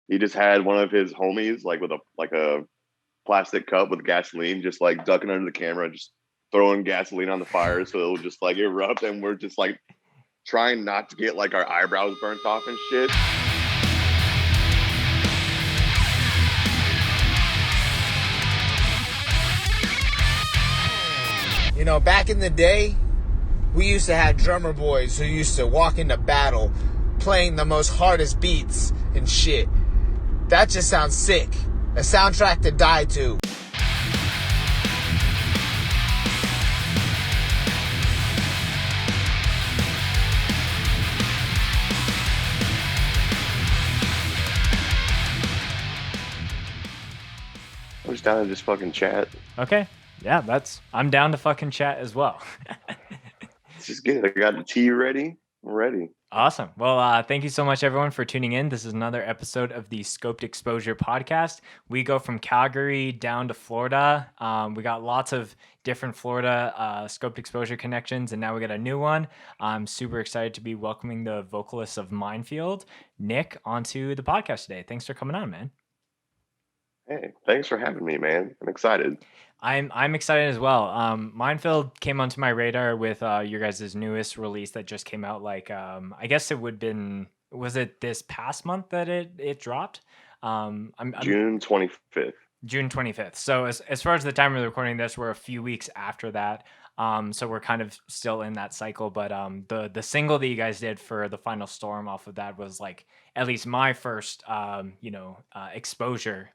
he just had one of his homies like with a plastic cup with gasoline, just like ducking under the camera, just throwing gasoline on the fire so it'll just like erupt, and we're just like trying not to get like our eyebrows burnt off and shit. You know, back in the day, we used to have drummer boys who used to walk into battle playing the most hardest beats and shit. That just sounds sick. A soundtrack to die to. I'm just down to just fucking chat. Okay. Yeah, I'm down to fucking chat as well. Let's just get it. I got the tea ready. I'm ready. Awesome. Well, thank you so much, everyone, for tuning in. This is another episode of the Scoped Exposure podcast. We go from Calgary down to Florida. We got lots of different Florida Scoped Exposure connections, and now we got a new one. I'm super excited to be welcoming the vocalist of MINDFIELD, Nick, onto the podcast today. Thanks for coming on, man. Hey, thanks for having me, man. I'm excited. I'm excited as well. MINDFIELD came onto my radar with your guys' newest release that just came out. Like, I guess it was it this past month that it dropped? June 25th. June 25th. So as far as the time of the recording this, we're a few weeks after that. So we're kind of still in that cycle. But the single that you guys did for The Final Storm off of that was like at least my first exposure,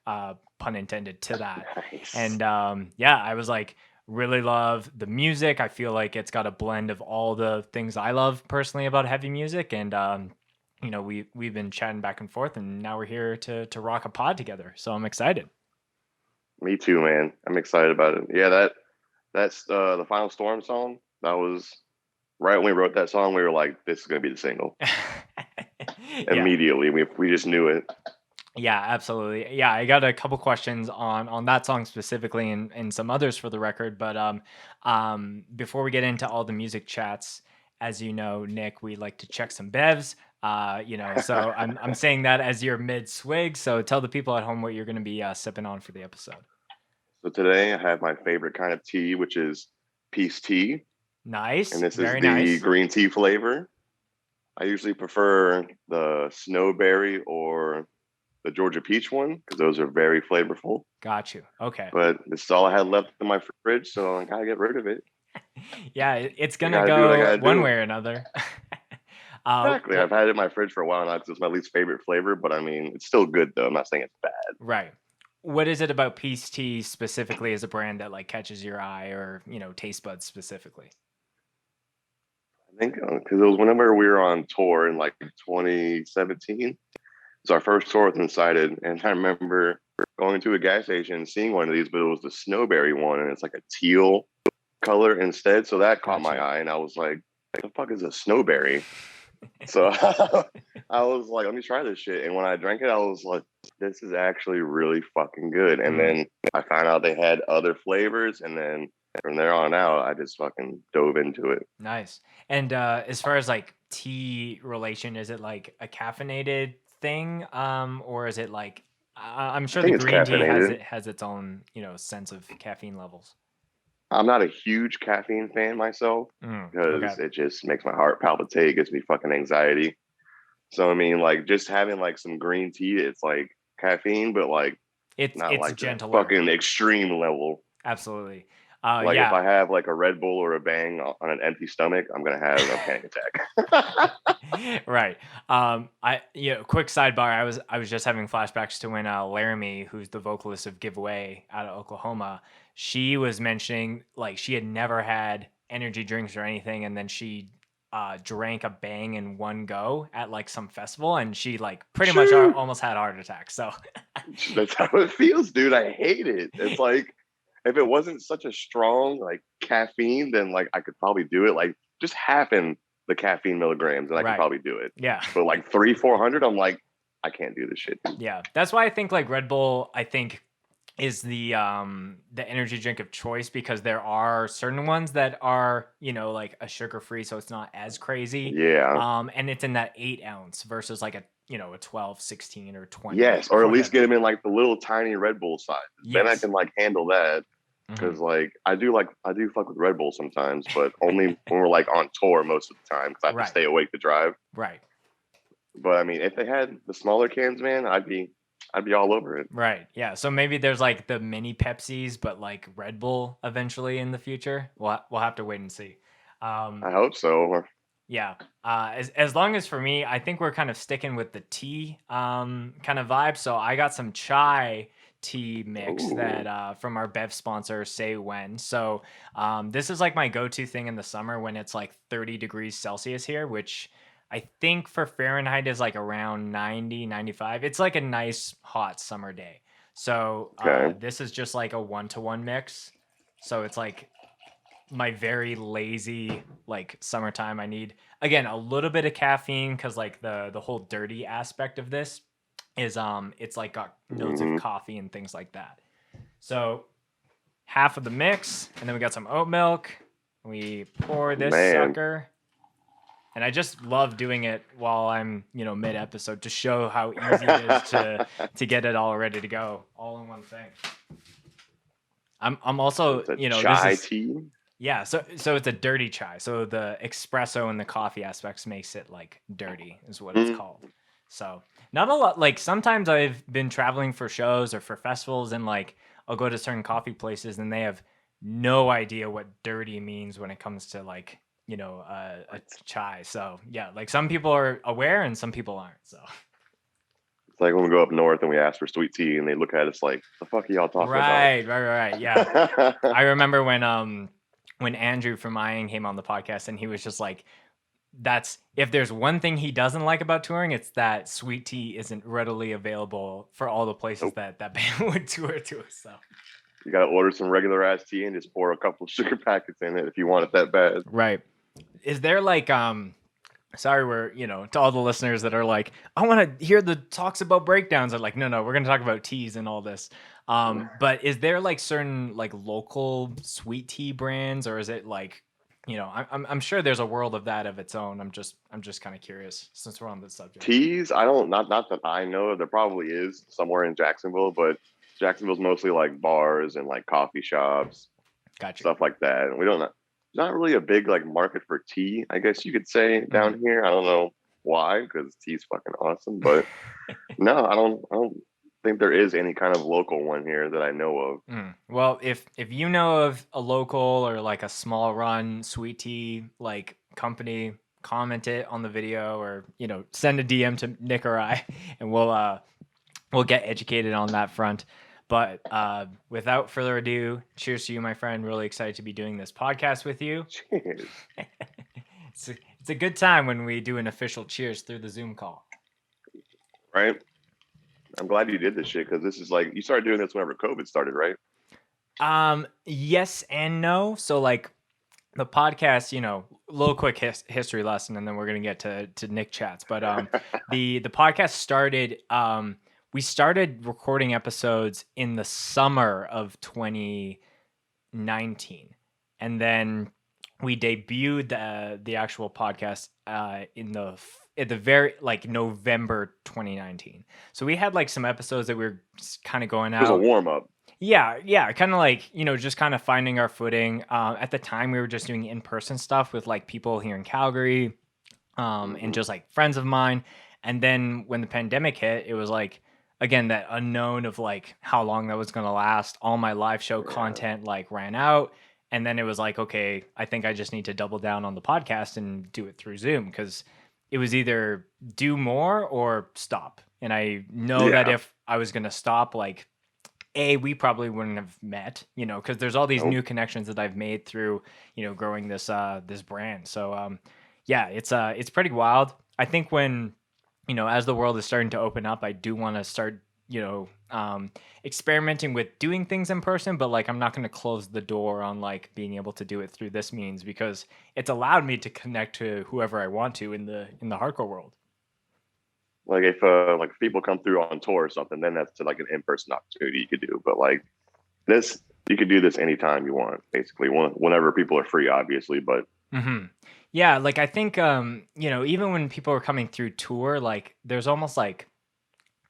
pun intended, to that. Nice. And I was like, really love the music. I feel like it's got a blend of all the things I love personally about heavy music. And we've been chatting back and forth, and now we're here to rock a pod together. So I'm excited. Me too, man. I'm excited about it. Yeah, that's the Final Storm song. That was right when we wrote that song. We were like, this is gonna be the single. Immediately, we just knew it. Yeah, absolutely. Yeah, I got a couple questions on that song specifically, and some others for the record. But before we get into all the music chats, as you know, Nick, we like to check some bevs. So I'm saying that as you're mid swig. So tell the people at home what you're going to be sipping on for the episode. So today I have my favorite kind of tea, which is peace tea. Nice. And this Very is the nice. green tea flavor. I usually prefer the snowberry or the Georgia peach one because those are very flavorful. Got you. Okay. But this is all I had left in my fridge, so I gotta get rid of it. Yeah, it's gonna go one way or another. Exactly. I've had it in my fridge for a while now because it's my least favorite flavor, but I mean, it's still good though. I'm not saying it's bad. Right. What is it about Peace Tea specifically as a brand that like catches your eye, or taste buds specifically? I think because it was whenever we were on tour in like 2017. It was our first tour with Incited, and I remember going to a gas station and seeing one of these, but it was the snowberry one, and it's like a teal color instead. So that caught my eye, and I was like, "What the fuck is a snowberry?" So I was like, let me try this shit. And when I drank it, I was like, this is actually really fucking good. And then I found out they had other flavors. And then from there on out, I just fucking dove into it. Nice. And as far as like tea relation, is it like a caffeinated thing? Or is it like, I'm sure the green tea has its own, sense of caffeine levels. I'm not a huge caffeine fan myself because it just makes my heart palpitate, gives me fucking anxiety. So I mean, like just having like some green tea, it's like caffeine, but like it's like gentler, fucking extreme level. Absolutely. If I have like a Red Bull or a Bang on an empty stomach, I'm gonna have a panic attack. Right. Quick sidebar. I was just having flashbacks to when Laramie, who's the vocalist of Giveaway out of Oklahoma, she was mentioning like she had never had energy drinks or anything, and then she drank a Bang in one go at like some festival, and she like pretty much almost had a heart attack. So that's how it feels, dude. I hate it. It's like if it wasn't such a strong like caffeine, then like I could probably do it. Like just halving the caffeine milligrams, and I could probably do it. Yeah. But like 300-400, I'm like, I can't do this shit. Yeah, that's why I think like Red Bull, I think is the energy drink of choice, because there are certain ones that are, like a sugar free, so it's not as crazy. Yeah. And it's in that 8 ounce versus like a 12, 16, or 20, Yes, or at least whatever. get them in like the little tiny Red Bull size. Then I Yes. can like handle that Mhm. because I do fuck with Red Bull sometimes, but only when we're like on tour most of the time because I have to Right. stay awake to drive. Right. But I mean, if they had the smaller cans, man, I'd be all over it. Right. Yeah. So maybe there's like the mini Pepsis, but like Red Bull eventually in the future. We'll have to wait and see. Um, I hope so. yeah. As long as for me, I think we're kind of sticking with the tea kind of vibe. So I got some chai tea mix that Ooh, from our Bev sponsor, Say When. So this is like my go-to thing in the summer when it's like 30 degrees Celsius here, which I think for Fahrenheit is like around 90, 95. It's like a nice hot summer day. So okay. this is just like a 1-to-1 mix. So it's like my very lazy like summertime. I need, again, a little bit of caffeine because like the whole dirty aspect of this is it's like got notes of Hmm. coffee and things like that. So half of the mix, and then we got some oat milk. We pour this Man, sucker, and I just love doing it while I'm mid episode to show how easy it is to get it all ready to go all in one thing. I'm so also it's a this chai is, tea. yeah, so it's a dirty chai. So the espresso and the coffee aspects makes it like dirty is what it's Mm. called. So not a lot. Like sometimes I've been traveling for shows or for festivals, and like I'll go to certain coffee places and they have no idea what dirty means when it comes to like a What? chai. So yeah, like some people are aware and some people aren't. So It's like when we go up north and we ask for sweet tea, and they look at us like, "The fuck are y'all talking about?" right. Yeah, I remember when Andrew from Iron came on the podcast, and he was just like, that's, if there's one thing he doesn't like about touring, it's that sweet tea isn't readily available for all the places Nope. that band would tour to. So You gotta order some regular ass tea and just pour a couple of sugar packets in it if you want it that bad. right, is there like sorry, we're to all the listeners that are like, I want to hear the talks about breakdowns. I'm like, no, we're gonna talk about teas and all this. But is there like certain like local sweet tea brands, or is it like, I'm sure there's a world of that of its own. I'm just kind of curious since we're on this subject. Teas, I don't not that I know. There probably is somewhere in Jacksonville, but Jacksonville's mostly like bars and like coffee shops, Got you. stuff like that. And we don't. There's not really a big like market for tea, I guess you could say, Mhm. down here. I don't know why, because tea's fucking awesome. But no, I don't think there is any kind of local one here that I know of. Well, if you know of a local or like a small run sweet tea like company, comment it on the video, or send a DM to Nick or I, and we'll get educated on that front. But without further ado, cheers to you, my friend. Really excited to be doing this podcast with you. Cheers. It's a good time when we do an official cheers through the Zoom call. Right? I'm glad you did this shit because this is like you started doing this whenever COVID started, right? Yes and no. So like the podcast, little quick history lesson, and then we're gonna get to Nick chats. But the podcast started. We started recording episodes in the summer of 2019, and then we debuted the actual podcast at the very like November 2019. So we had like some episodes that we were kind of going It was a out. warm up. Yeah, kind of like, just kind of finding our footing. At the time, we were just doing in-person stuff with like people here in Calgary, and Hmm. just like friends of mine. And then when the pandemic hit, it was like, again, that unknown of like how long that was going to last. All my live show Yeah. content like ran out. And then it was like, okay, I think I just need to double down on the podcast and do it through Zoom, because it was either do more or stop. And I know that Yeah. if I was going to stop, like, we probably wouldn't have met, because there's all these Nope. new connections that I've made through, growing this brand. So yeah, it's pretty wild. I think when, as the world is starting to open up, I do want to start, experimenting with doing things in person, but like I'm not going to close the door on like being able to do it through this means, because it's allowed me to connect to whoever I want to in the hardcore world. Like if people come through on tour or something, then that's like an in-person opportunity you could do. But like this, you could do this anytime you want, basically, whenever people are free, obviously. But Yeah, like I think even when people are coming through tour, like there's almost like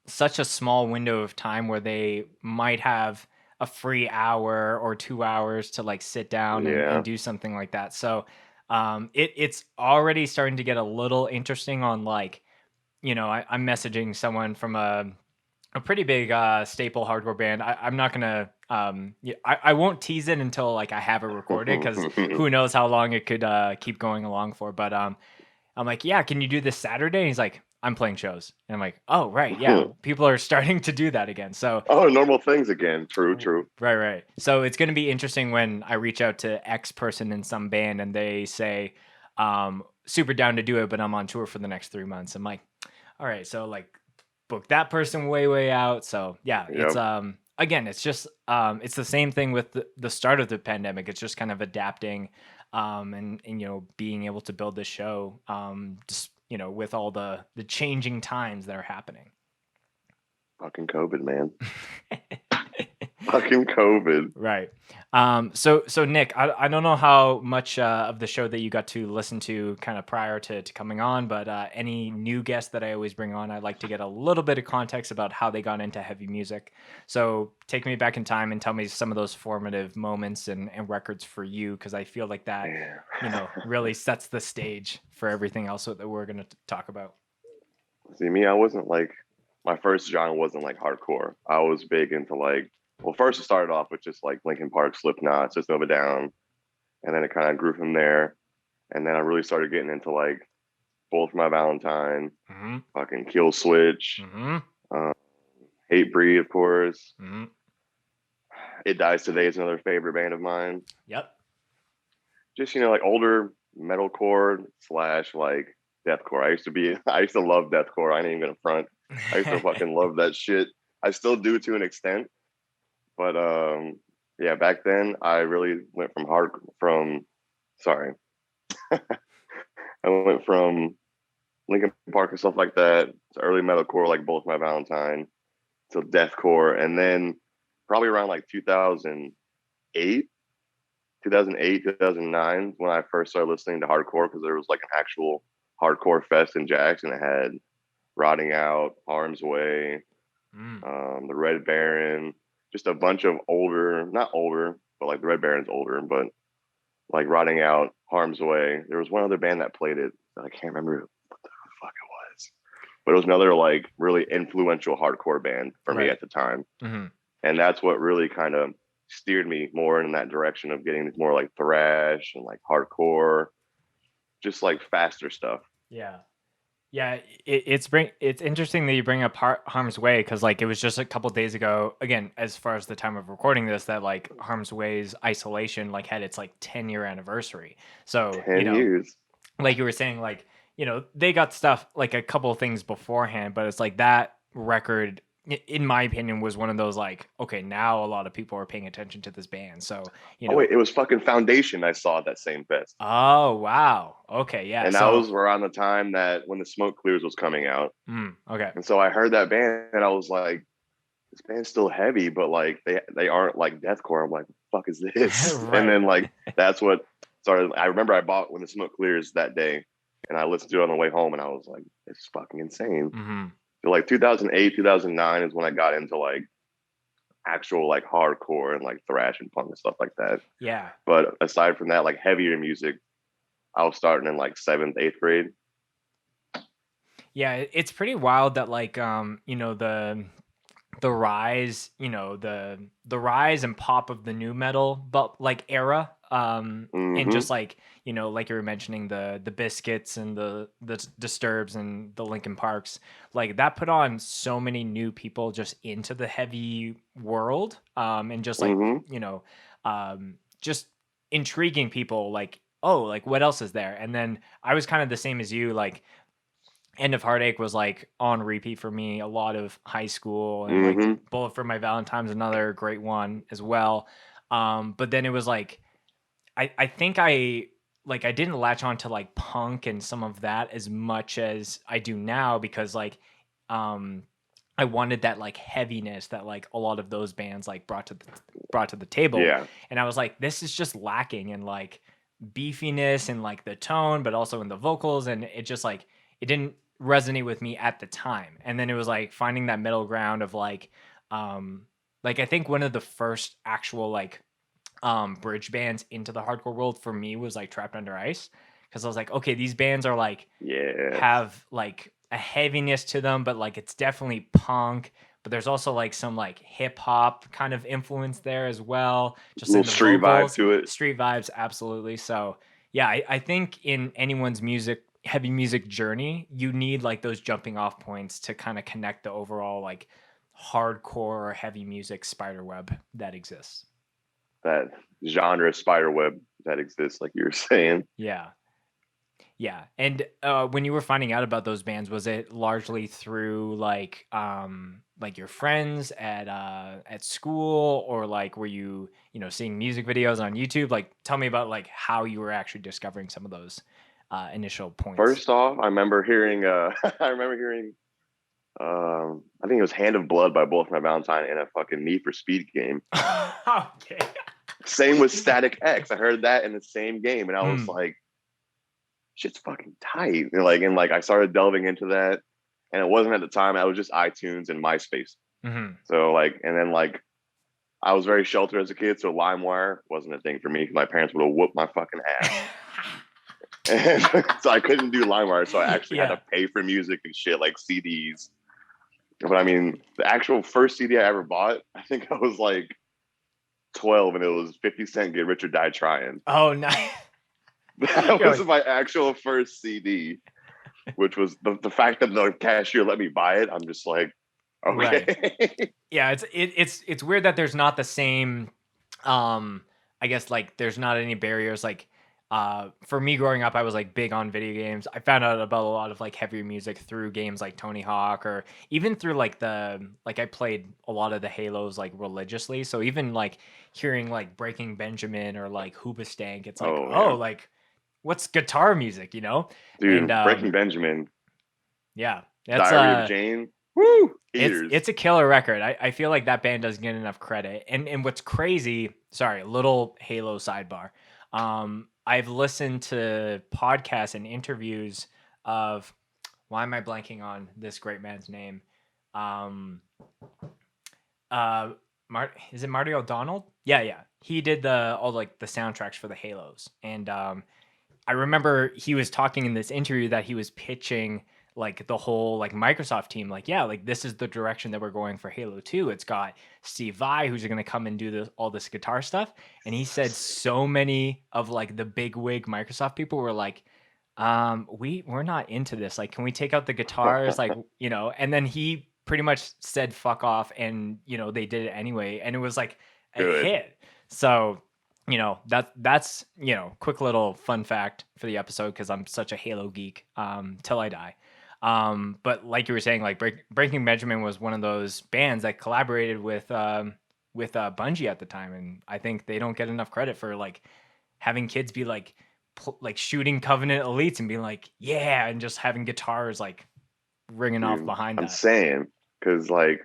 such a small window of time where they might have a free hour or 2 hours to like sit down yeah, and do something like that. So it's already starting to get a little interesting on like, I'm messaging someone from a pretty big staple hardcore band. I'm not gonna I won't tease it until like I have it recorded because who knows how long it could keep going along for. But I'm like, yeah, can you do this Saturday? And he's like, I'm playing shows. And I'm like, oh right, yeah, people are starting to do that again. So oh, normal things again. True. right. So it's gonna be interesting when I reach out to X person in some band and they say, super down to do it, but I'm on tour for the next 3 months. I'm like, all right, so like book that person way out. So yeah, it's Yep. again, it's just it's the same thing with the start of the pandemic. It's just kind of adapting and being able to build this show just with all the changing times that are happening. Fucking COVID, man. Fucking COVID. Right. So Nick, I don't know how much of the show that you got to listen to kind of prior to coming on, but any new guests that I always bring on, I'd like to get a little bit of context about how they got into heavy music. So take me back in time and tell me some of those formative moments and records for you, because I feel like that, really sets the stage for everything else that we're going to talk about. See, me, I wasn't like, my first genre wasn't like hardcore. I was big into like, well, first it started off with just like Linkin Park, Slipknot, System of a Down, and then it kind of grew from there. And then I really started getting into like Bullet for My Valentine, Mm-hmm. fucking Kill Switch, Mm-hmm. Hate Breed, of course. Mm-hmm. It Dies Today is another favorite band of mine. Yep. Just like older metalcore / like deathcore. I used to love deathcore. I ain't even gonna front. I used to fucking love that shit. I still do to an extent, but yeah, back then I really went sorry, I went from Linkin Park and stuff like that to early metalcore like Bullet for My Valentine to deathcore, and then probably around like 2008, 2009 when I first started listening to hardcore, because there was like an actual hardcore fest in Jackson. It had Rotting Out, Harm's Way, the Red Baron, just a bunch of not older, but like the Red Baron's older, but like Rotting Out, Harm's Way. There was one other band that played it. I can't remember what the fuck it was, but it was another like really influential hardcore band for me at the time. Mm-hmm. And that's what really kind of steered me more in that direction of getting more like thrash and like hardcore, just like faster stuff. Yeah, it's interesting that you bring up Harm's Way, because like it was just a couple days ago, again, as far as the time of recording this, that like Harm's Way's Isolation like had its like 10-year anniversary. So 10 years. Like you were saying, like they got stuff like a couple of things beforehand, but it's like that record, in my opinion, was one of those like, okay, now a lot of people are paying attention to this band. So oh wait, it was fucking Foundation I saw at that same fest. Oh wow, okay, yeah. And that was around the time that when The Smoke Clears was coming out. Okay. And so I heard that band and I was like, this band's still heavy, but like they aren't like deathcore. I'm like, what the fuck is this? Right. And then like that's what started. I remember I bought When the Smoke Clears that day, and I listened to it on the way home, and I was like, this is fucking insane. Mm-hmm. So like 2008, 2009 is when I got into like actual like hardcore and like thrash and punk and stuff like that. Yeah. But aside from that, like heavier music, I was starting in like 7th, 8th grade. Yeah, it's pretty wild that like the rise, the rise and pop of the new metal, but like era, and just like like you were mentioning the Biscuits and the Disturbs and the Linkin Parks, like that put on so many new people just into the heavy world, and just like just intriguing people, like, oh, like what else is there? And then I was kind of the same as you, like End of Heartache was like on repeat for me a lot of high school, and like Bullet for My Valentine's another great one as well. But then it was like I think I didn't latch on to like punk and some of that as much as I do now, because like I wanted that like heaviness that like a lot of those bands like brought to the table. Yeah. And I was like, this is just lacking in like beefiness and like the tone, but also in the vocals. And it just like it didn't resonate with me at the time. And then it was like finding that middle ground of like I think one of the first actual like bridge bands into the hardcore world for me was like Trapped Under Ice. Cause I was like, okay, these bands are like Yeah. have like a heaviness to them, but like it's definitely punk. But there's also like some like hip hop kind of influence there as well. Just Little in the street vocals, vibe to it. street vibes, absolutely. So yeah, I think in anyone's heavy music journey, you need like those jumping off points to kind of connect the overall like hardcore heavy music spider web that exists. That genre spider web that exists, like you were saying. Yeah. Yeah. And when you were finding out about those bands, was it largely through like your friends at school, or like were you, seeing music videos on YouTube? Like tell me about like how you were actually discovering some of those initial points. First off, I remember hearing I think it was Hand of Blood by Bullet for My Valentine in a fucking Need for Speed game. Okay. Same with Static X. I heard that in the same game, and I was like, shit's fucking tight. And I started delving into that, and it wasn't at the time. I was just iTunes and MySpace. Mm-hmm. So and then I was very sheltered as a kid, so LimeWire wasn't a thing for me. My parents would have whooped my fucking ass. And so I couldn't do LimeWire, so I actually had to pay for music and shit, like CDs. But I mean, the actual first CD I ever bought, I think I was like 12, and it was 50 Cent Get Rich or Die Trying. Oh, nice. That was my actual first CD, which was the fact that the cashier let me buy it. I'm just like, okay. Right. Yeah, it's weird that there's not the same I guess like there's not any barriers. Like for me growing up, I was like big on video games. I found out about a lot of like heavier music through games like Tony Hawk, or even through like I played a lot of the Halos like religiously. So even like hearing like Breaking Benjamin or like Hoobastank, it's like, like what's guitar music, Dude, and, Breaking Benjamin. Yeah. That's Diary of Jane. Woo! It's a killer record. I feel like that band doesn't get enough credit. And what's crazy, sorry, little Halo sidebar. I've listened to podcasts and interviews of, why am I blanking on this great man's name? Is it Marty O'Donnell? Yeah. He did all like the soundtracks for the Halos. And I remember he was talking in this interview that he was pitching like the whole like Microsoft team, like, yeah, like this is the direction that we're going for Halo 2. It's got Steve Vai, who's going to come and do all this guitar stuff. And he said so many of like the big wig Microsoft people were like, we're not into this. Like, can we take out the guitars? Like, and then he pretty much said fuck off, and they did it anyway. And it was like a hit. So, that's quick little fun fact for the episode, because I'm such a Halo geek till I die. But like you were saying, like Breaking Benjamin was one of those bands that collaborated with Bungie at the time, and I think they don't get enough credit for like having kids be like shooting Covenant elites and being like, yeah, and just having guitars like ringing off behind I'm that. saying, because like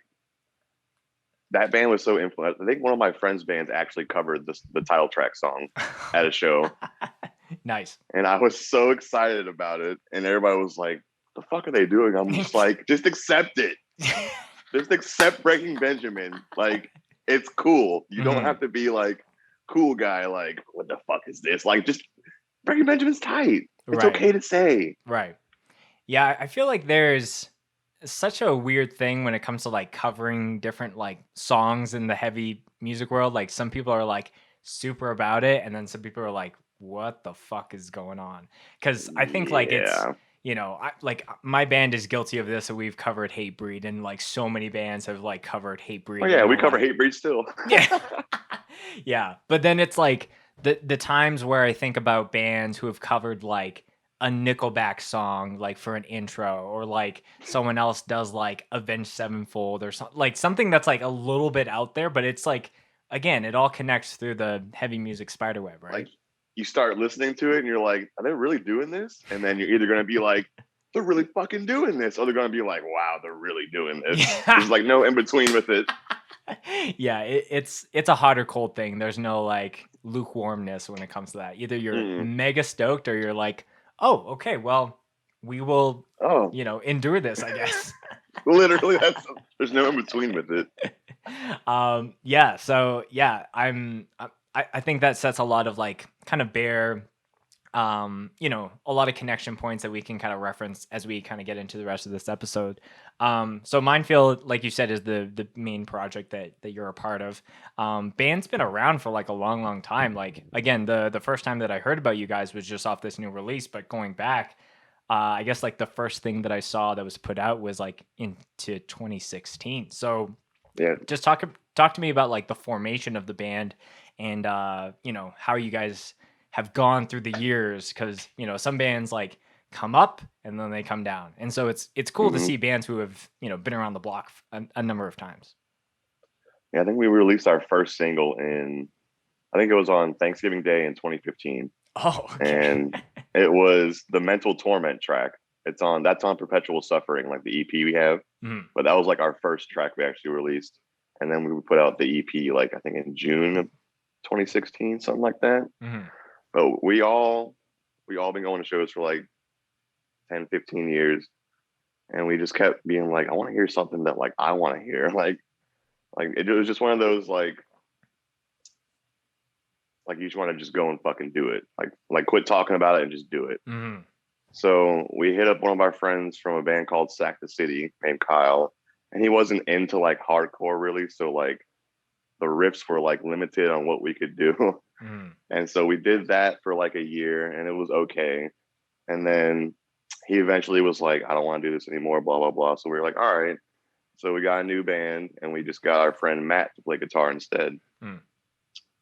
that band was so influential. I think one of my friends' bands actually covered the title track song at a show. Nice. And I was so excited about it, and everybody was like, the fuck are they doing? I'm just like, just accept it. Just accept Breaking Benjamin. Like, it's cool. You don't have to be like cool guy, like, what the fuck is this? Like, just Breaking Benjamin's tight. It's okay to say. Right. Yeah, I feel like there's such a weird thing when it comes to like covering different like songs in the heavy music world. Like some people are like super about it, and then some people are like, what the fuck is going on? Because I think like it's my band is guilty of this, and we've covered Hatebreed, and like so many bands have like covered Hatebreed. Oh yeah, we cover Hatebreed still. Yeah, but then it's like the times where I think about bands who have covered like a Nickelback song like for an intro, or like someone else does like Avenged Sevenfold or something, like something that's like a little bit out there, but it's like, again, it all connects through the heavy music spiderweb, right? Like, you start listening to it and you're like, are they really doing this? And then you're either going to be like, they're really fucking doing this. Or they're going to be like, wow, they're really doing this. Yeah. There's like no in between with it. Yeah, it's a hot or cold thing. There's no like lukewarmness when it comes to that. Either you're mega stoked or you're like, oh, okay, well, we will, endure this, I guess. Literally, there's no in between with it. Yeah. So yeah, I think that sets a lot of like kind of bare, a lot of connection points that we can kind of reference as we kind of get into the rest of this episode. So MINDFIELD, like you said, is the main project that you're a part of. Band's been around for like a long time. Like again, the first time that I heard about you guys was just off this new release, but going back, I guess like the first thing that I saw that was put out was like into 2016. So yeah, just talk to me about like the formation of the band and how you guys have gone through the years, because some bands like come up and then they come down, and so it's cool to see bands who have been around the block a number of times. Yeah, I think we released our first single I think it was on Thanksgiving Day in 2015. Oh, okay. And it was the Mental Torment track. That's on Perpetual Suffering, like the EP we have. But that was like our first track we actually released, and then we put out the EP like I think in June of 2016, something like that. But we all been going to shows for like 10, 15 years. And we just kept being like, I want to hear something that like I want to hear. Like it was just one of those like you just want to just go and fucking do it. Like quit talking about it and just do it. So we hit up one of our friends from a band called Sack the City named Kyle. And he wasn't into like hardcore really. So like the riffs were like limited on what we could do. And so we did that for like a year and it was okay. And then he eventually was like, I don't want to do this anymore, blah, blah, blah. So we were like, all right. So we got a new band and we just got our friend Matt to play guitar instead.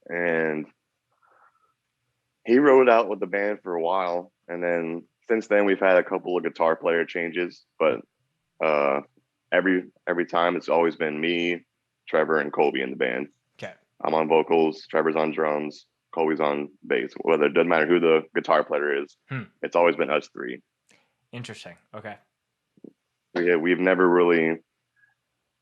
And he rode out with the band for a while. And then since then we've had a couple of guitar player changes, but every time it's always been me, Trevor, and Colby in the band. Okay. I'm on vocals, Trevor's on drums, Colby's on bass. Whether it doesn't matter who the guitar player is, it's always been us three. Interesting. Okay. Yeah, we've never really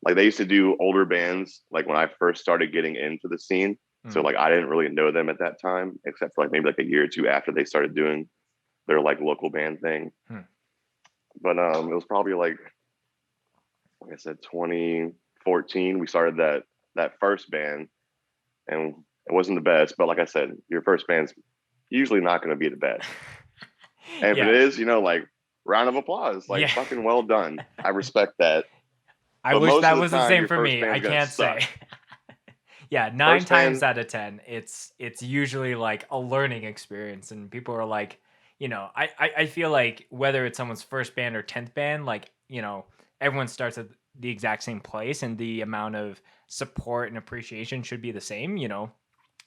like they used to do older bands like when I first started getting into the scene. So like I didn't really know them at that time, except for like maybe like a year or two after they started doing their like local band thing. But it was probably like I said, 2014. We started that first band, and it wasn't the best. But like I said, your first band's usually not going to be the best. And if it is, like round of applause, like fucking well done. I respect that. I wish that was the same for me. I can't say. Yeah, 9 times out of 10, it's usually like a learning experience, and people are like, I feel like whether it's someone's first band or 10th band, like, everyone starts at the exact same place, and the amount of support and appreciation should be the same,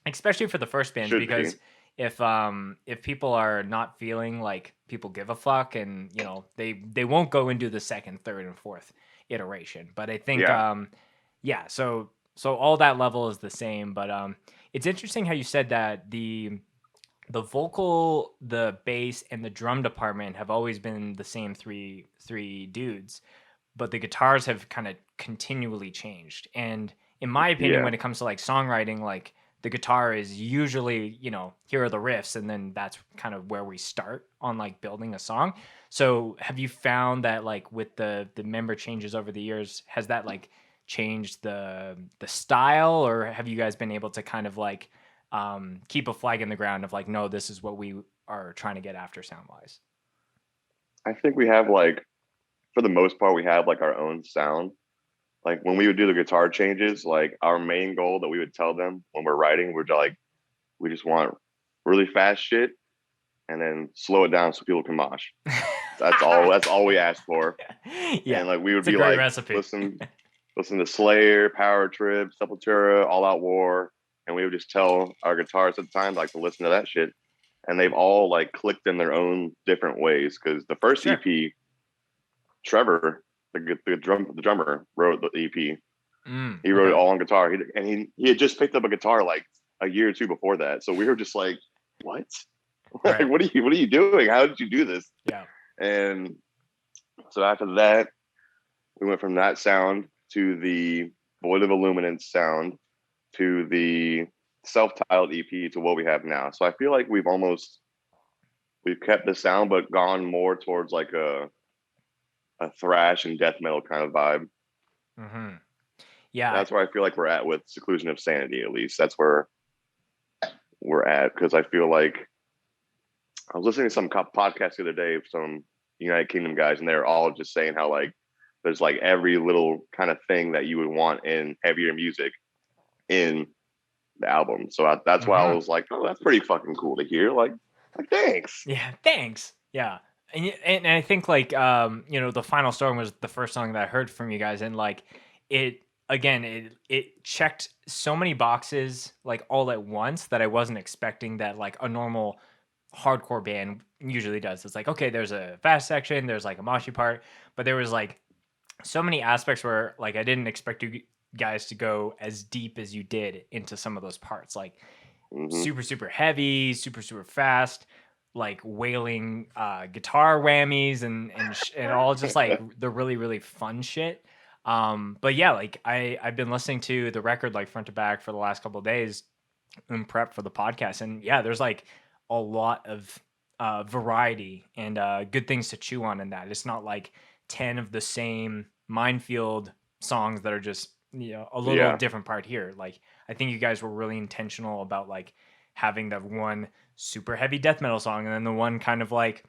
especially for the first bands, because if people are not feeling like people give a fuck, and they won't go into the second, third, and fourth iteration. But I think so all that level is the same. But it's interesting how you said that the vocal, the bass, and the drum department have always been the same three dudes, but the guitars have kind of continually changed. And in my opinion, when it comes to like songwriting, like the guitar is usually, here are the riffs, and then that's kind of where we start on like building a song. So have you found that like with the member changes over the years, has that like changed the style, or have you guys been able to kind of like keep a flag in the ground of like, no, this is what we are trying to get after sound wise? I think we have like, for the most part, we have like our own sound. Like when we would do the guitar changes, like our main goal that we would tell them when we're writing, we're like, we just want really fast shit and then slow it down so people can mosh. That's all we asked for. Yeah. And like we would be like, recipe. listen to Slayer, Power Trip, Sepultura, All Out War. And we would just tell our guitarists at the time like to listen to that shit. And they've all like clicked in their own different ways. Cause the first EP, Trevor, the drummer, wrote the EP. He wrote it all on guitar. He had just picked up a guitar like a year or two before that. So we were just like, what? Right. Like, what are you doing? How did you do this? Yeah. And So after that, we went from that sound to the Void of Illuminance sound to the self-titled EP to what we have now. So I feel like we've kept the sound but gone more towards like a thrash and death metal kind of vibe. Mm-hmm. Yeah. That's where I feel like we're at with Seclusion of Sanity, at least. That's where we're at, because I feel like I was listening to some podcast the other day of some United Kingdom guys, and they're all just saying how like there's like every little kind of thing that you would want in heavier music in the album. So that's why I was like, oh, that's pretty fucking cool to hear. Like thanks. Yeah, thanks. Yeah. And I think like the Final Storm was the first song that I heard from you guys, and like it again it checked so many boxes like all at once that I wasn't expecting that like a normal hardcore band usually does. It's like, okay, there's a fast section, there's like a moshy part, but there was like so many aspects where like I didn't expect you guys to go as deep as you did into some of those parts, like super heavy, super fast, like wailing guitar whammies and all just like the really fun shit. But yeah, like I've been listening to the record like front to back for the last couple of days in prep for the podcast, and yeah, there's like a lot of variety and good things to chew on in that. It's not like 10 of the same Minefield songs that are just a little different part here. Like I think you guys were really intentional about like having the one super heavy death metal song and then the one kind of like,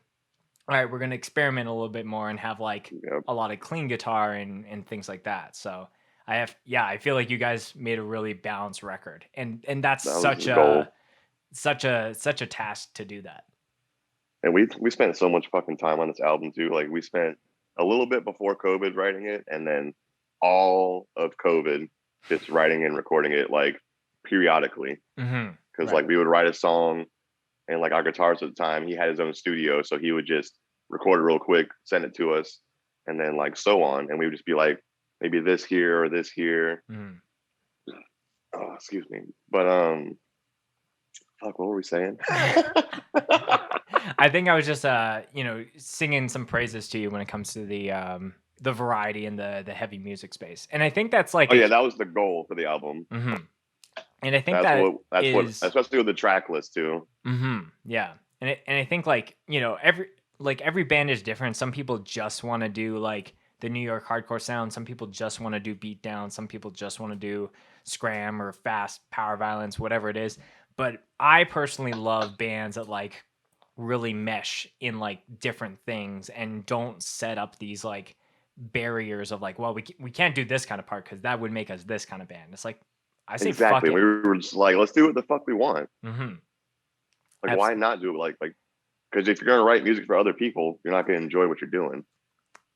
all right, we're gonna experiment a little bit more and have like a lot of clean guitar and things like that. So I feel like you guys made a really balanced record, and that's such a task to do that. And we spent so much fucking time on this album too. Like we spent a little bit before COVID writing it, and then all of COVID just writing and recording it like periodically. Because like we would write a song, and like our guitarist at the time, he had his own studio, so he would just record it real quick, send it to us, and then like so on, and we would just be like maybe this here or this here. Oh, excuse me, but fuck, what were we saying? I think I was just singing some praises to you when it comes to the variety in the heavy music space, and I think that's like that was the goal for the album. And I think that's what especially with the track list too. Yeah, and I think like every band is different. Some people just want to do like the New York hardcore sound. Some people just want to do beatdown. Some people just want to do scram or fast power violence, whatever it is. But I personally love bands that like really mesh in like different things and don't set up these like barriers of like, well, we can't do this kind of part because that would make us this kind of band. It's like, I say exactly. Fuck it. We were just like, let's do what the fuck we want. Like, why not do it? Like, because if you're gonna write music for other people, you're not gonna enjoy what you're doing.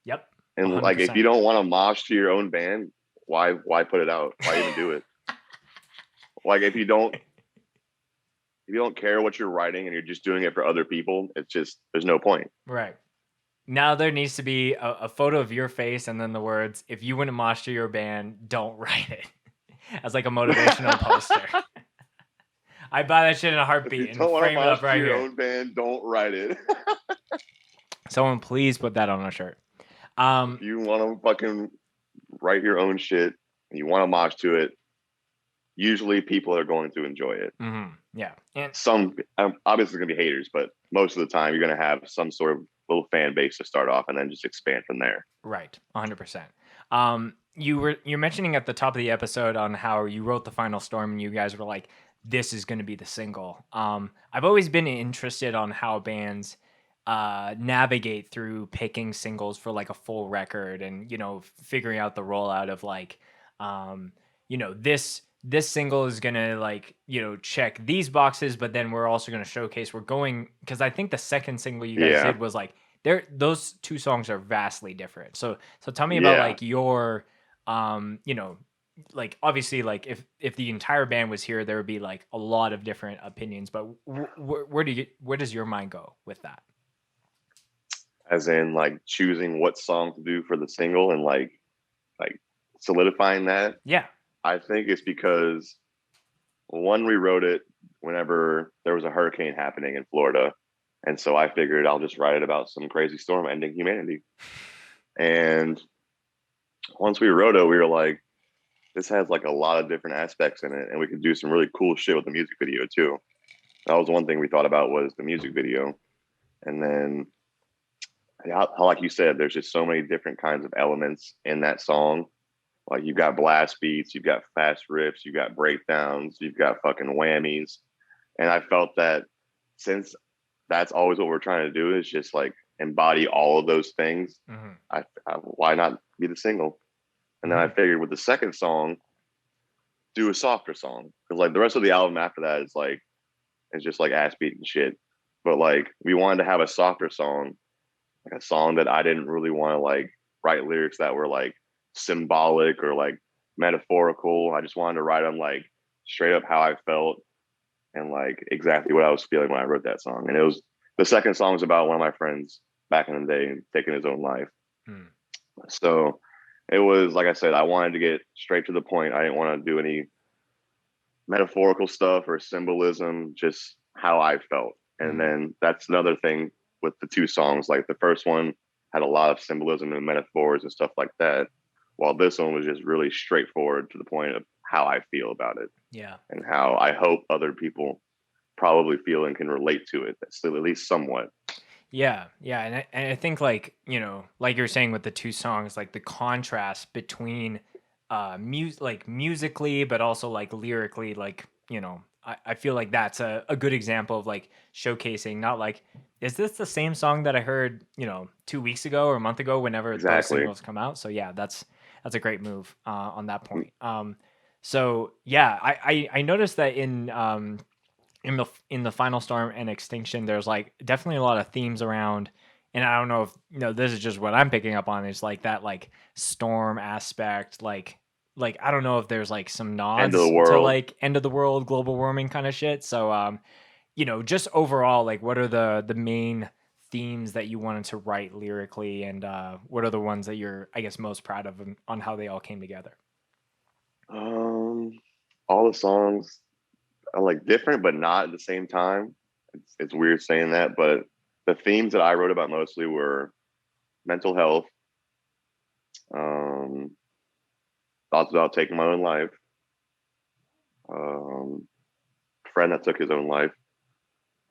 Yep. And 100%. Like, if you don't want to mosh to your own band, why put it out? Why even do it? Like, if you don't care what you're writing and you're just doing it for other people, it's just there's no point. Right. Now there needs to be a photo of your face and then the words, "If you wouldn't mosh to your band, don't write it," as like a motivational poster. I buy that shit in a heartbeat and frame it up right here. Your own band, don't write it. Someone please put that on a shirt. If you want to fucking write your own shit and you want to mosh to it, usually people are going to enjoy it. Yeah. And some obviously going to be haters, but most of the time you're going to have some sort of little fan base to start off and then just expand from there. Right. 100%. You're mentioning at the top of the episode on how you wrote The Final Storm and you guys were like, this is going to be the single. I've always been interested on how bands navigate through picking singles for like a full record and, figuring out the rollout of like, this single is going to like, check these boxes, but then we're also going to showcase because I think the second single you guys did was like, those two songs are vastly different. So tell me about like your, like obviously like if the entire band was here, there would be like a lot of different opinions, but where does your mind go with that? As in like choosing what song to do for the single and like solidifying that. Yeah. I think it's because one, we wrote it whenever there was a hurricane happening in Florida. And so I figured I'll just write it about some crazy storm ending humanity. And once we wrote it, we were like, this has like a lot of different aspects in it, and we could do some really cool shit with the music video too. That was one thing we thought about, was the music video. And then, how like you said, there's just so many different kinds of elements in that song. Like, you've got blast beats, you've got fast riffs, you've got breakdowns, you've got fucking whammies. And I felt that since that's always what we're trying to do, is just like embody all of those things, why not be the single? And then I figured with the second song, do a softer song. Because like the rest of the album after that is like, it's just like ass beating shit. But like, we wanted to have a softer song, like a song that I didn't really want to like write lyrics that were like symbolic or like metaphorical. I just wanted to write them like straight up how I felt and like exactly what I was feeling when I wrote that song. And it was, the second song was about one of my friends back in the day taking his own life. So it was, like I said, I wanted to get straight to the point. I didn't want to do any metaphorical stuff or symbolism, just how I felt. And then that's another thing with the two songs. Like, the first one had a lot of symbolism and metaphors and stuff like that, while this one was just really straightforward to the point of how I feel about it. Yeah. And how I hope other people probably feel and can relate to it, at least somewhat. Yeah, and I think, like, you know, like you're saying with the two songs, like the contrast between musically, but also like lyrically, like, you know, I feel like that's a good example of like showcasing, not like, is this the same song that I heard, you know, 2 weeks ago or a month ago, whenever those singles come out? So yeah, that's a great move on that point. So yeah, I noticed that in the Final Storm and Extinction, there's like definitely a lot of themes around, and I don't know if, you know, this is just what I'm picking up on, is like that like storm aspect, like I don't know if there's like some nods to like end of the world, global warming kind of shit. So you know, just overall, like, what are the main themes that you wanted to write lyrically, and what are the ones that you're, I guess, most proud of on how they all came together? All the songs are like different, but not at the same time. It's weird saying that, but the themes that I wrote about mostly were mental health, thoughts about taking my own life, friend that took his own life,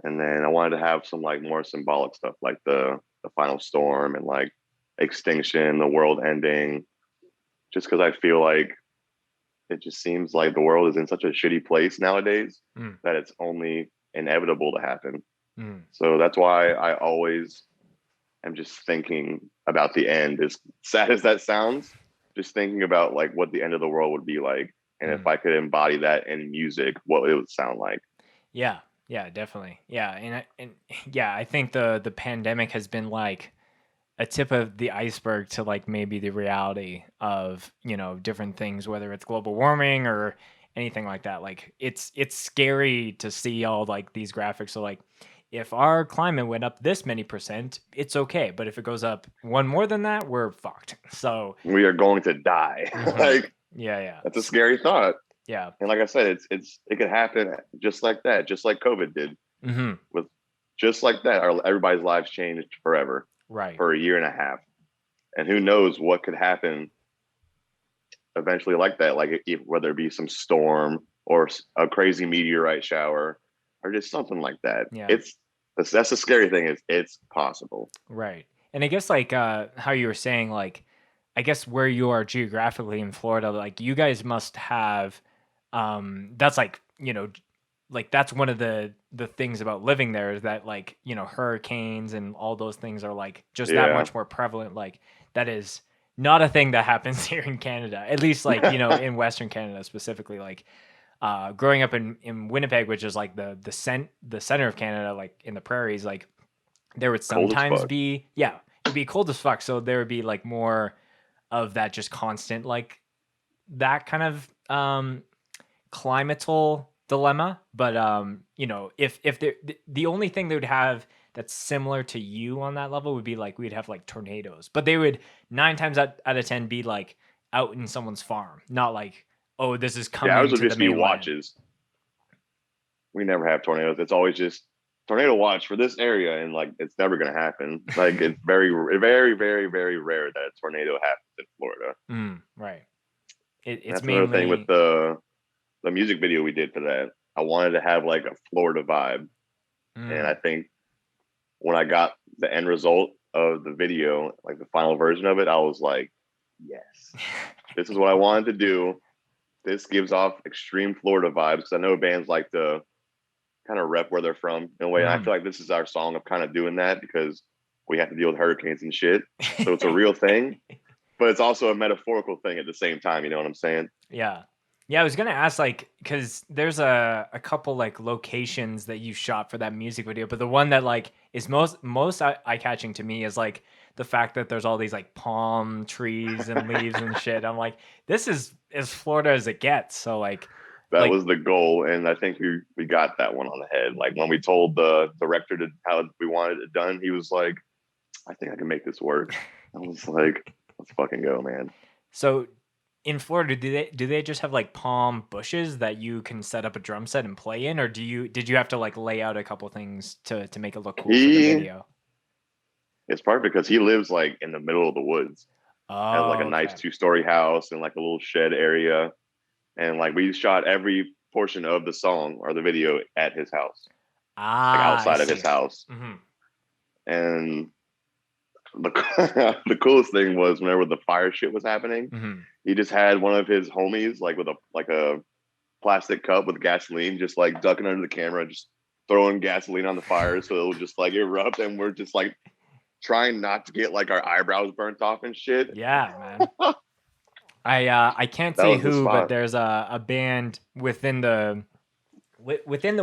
and then I wanted to have some like more symbolic stuff, like the final storm and like extinction, the world ending, just because I feel like it just seems like the world is in such a shitty place nowadays that it's only inevitable to happen. So that's why I always am just thinking about the end, as sad as that sounds, just thinking about like what the end of the world would be like. And if I could embody that in music, what it would sound like. Yeah, definitely. Yeah. And yeah, I think the pandemic has been like a tip of the iceberg to like maybe the reality of, you know, different things, whether it's global warming or anything like that. Like, it's scary to see all like these graphics. So like, if our climate went up this many percent, it's okay, but if it goes up one more than that, we're fucked. So we are going to die. Like, yeah, that's a scary thought. Yeah. And like I said, it could happen just like that, just like COVID did. With just like that, everybody's lives changed forever. Right. For a year and a half. And who knows what could happen eventually like that, like whether it be some storm or a crazy meteorite shower or just something like that. Yeah. That's the scary thing, is it's possible. Right. And I guess like how you were saying, like, I guess where you are geographically in Florida, like, you guys must have that's like, you know, like, that's one of the things about living there, is that, like, you know, hurricanes and all those things are like just that much more prevalent. Like, that is not a thing that happens here in Canada, at least, like, you know, in Western Canada specifically. Like, growing up in Winnipeg, which is like the center of Canada, like in the prairies, like, there would sometimes be, it'd be cold as fuck. So there would be like more of that just constant, like, that kind of climatal dilemma. But you know, if the only thing they would have that's similar to you on that level would be like, we'd have like tornadoes, but they would 9 times out of 10 be like out in someone's farm, not like, oh, this is coming. Ours would just be watches. We never have tornadoes. It's always just tornado watch for this area, and like it's never gonna happen. Like it's very, very, very, very rare that a tornado happens in Florida. Right. It's That's another thing with mainly. the music video we did for that. I wanted to have like a Florida vibe, and I Mm. think when I got the end result of the video, like the final version of it, I was like, yes, this is what I wanted to do. This gives off extreme Florida vibes because I know bands like to kind of rep where they're from in a way. And I feel like this is our song of kind of doing that because we have to deal with hurricanes and shit. So it's a real thing, but it's also a metaphorical thing at the same time. You know what I'm saying? Yeah. Yeah, I was gonna ask, like, because there's a couple like locations that you shot for that music video, but the one that like is most eye catching to me is like the fact that there's all these like palm trees and leaves and shit. I'm like, this is as Florida as it gets. So That like was the goal, and I think we got that one on the head. Like when we told the director to how we wanted it done, he was like, "I think I can make this work." I was like, "Let's fucking go, man." so in Florida, do they just have like palm bushes that you can set up a drum set and play in, or did you have to like lay out a couple things to make it look cool for the He video? It's part because he lives like in the middle of the woods, has like a Oh, nice okay. 2-story house and like a little shed area, and like we shot every portion of the song or the video at his house, like Ah, I outside of his see. house. Hmm. And the the coolest thing was whenever the fire shit was happening, Hmm. he just had one of his homies like with a plastic cup with gasoline, just like ducking under the camera, just throwing gasoline on the fire so it'll just like erupt, and we're just like trying not to get like our eyebrows burnt off and shit. Yeah, man. I can't That say was the who, but spot. there's a band within the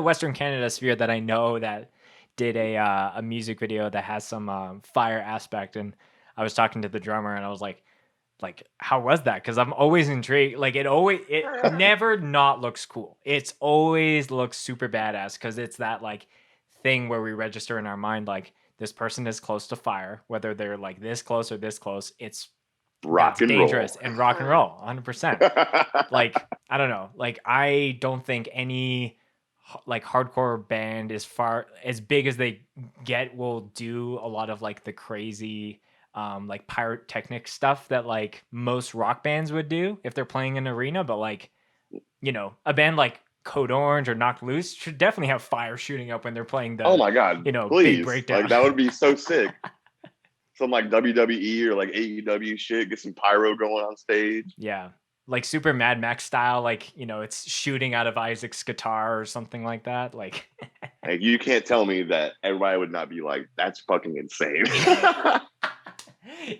Western Canada sphere that I know that did a music video that has some fire aspect, and I was talking to the drummer, and I was like how was that? Because I'm always intrigued. Like it never not looks cool. It's always looks super badass because it's that like thing where we register in our mind like this person is close to fire, whether they're like this close or this close. It's Rock that's and roll. dangerous and rock and roll 100%. Like I don't know, like I don't think any like hardcore band as far as big as they get will do a lot of like the crazy like pyrotechnic stuff that like most rock bands would do if they're playing an arena. But like, a band like Code Orange or Knocked Loose should definitely have fire shooting up when they're playing Oh the my god, big please! Like breakdown. that would be so sick. Some like WWE or like AEW shit. Get some pyro going on stage. Yeah. Like super Mad Max style, like, it's shooting out of Isaac's guitar or something like that. Like, Like you can't tell me that everybody would not be like, "That's fucking insane."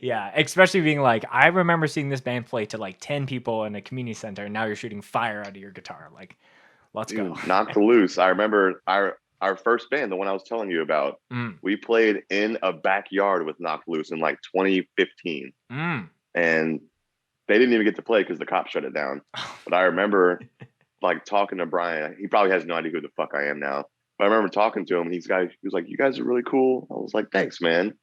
yeah, especially being like, I remember seeing this band play to like 10 people in a community center, and now you're shooting fire out of your guitar. Like, let's go. Dude, Knocked Loose. I remember our first band, the one I was telling you about. Mm, We played in a backyard with Knocked Loose in like 2015, mm. and they didn't even get to play because the cops shut it down. But I remember like talking to Brian. He probably has no idea who the fuck I am now. But I remember talking to him, and he was like, "You guys are really cool." I was like, "Thanks, man."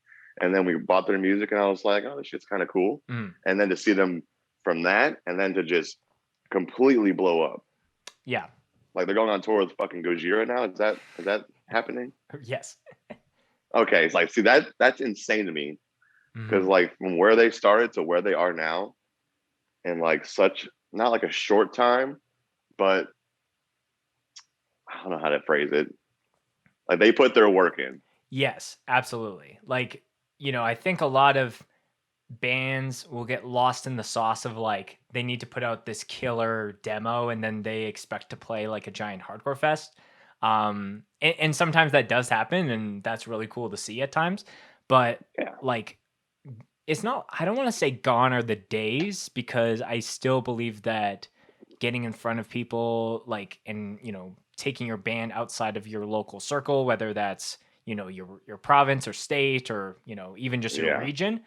And then we bought their music, and I was like, "Oh, this shit's kind of cool." Mm. And then to see them from that, and then to completely blow up. Yeah. Like they're going on tour with fucking Gojira now. Is that happening? Yes. Okay, it's like, see, that's insane to me because Mm. like from where they started to where they are now, in like such not like a short time, but I don't know how to phrase it. Like they put their work in. Yes, absolutely. Like, I think a lot of bands will get lost in the sauce of like they need to put out this killer demo and then they expect to play like a giant hardcore fest. And sometimes that does happen and that's really cool to see at times. But Yeah. like it's not, I don't want to say gone are the days because I still believe that getting in front of people like and taking your band outside of your local circle, whether that's your province or state or even just your Yeah. region,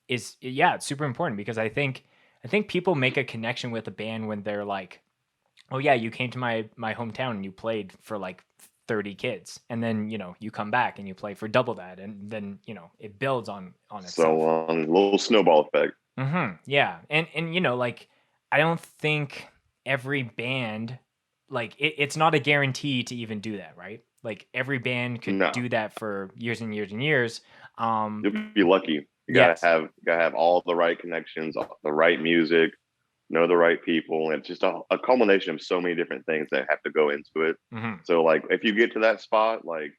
is yeah, it's super important because I think people make a connection with a band when they're like, oh yeah, you came to my hometown and you played for like 30 kids, and then you come back and you play for double that, and then it builds on itself. So a little snowball effect. Yeah, and like I don't think every band like it's not a guarantee to even do that, right? Like every band could No, do that for years and years and years. you'll be lucky. You Yes. gotta have all the right connections, the right music, know the right people, and it's just a culmination of so many different things that have to go into it. Hmm. So like if you get to that spot, like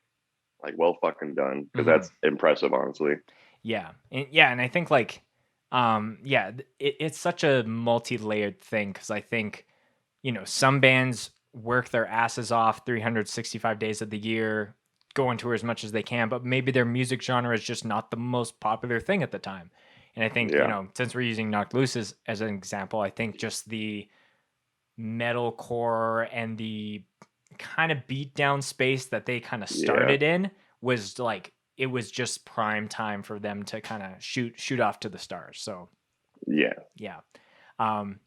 well fucking done, because Hmm. that's impressive, honestly. Yeah. And I think like, it's such a multi-layered thing because I think, some bands work their asses off 365 days of the year, go on tour as much as they can, but maybe their music genre is just not the most popular thing at the time. And I think, Yeah, since we're using Knocked Loose as an example, I think just the metalcore and the kind of beat down space that they kind of yeah, started in was like it was just prime time for them to kind of shoot off to the stars. So yeah. yeah.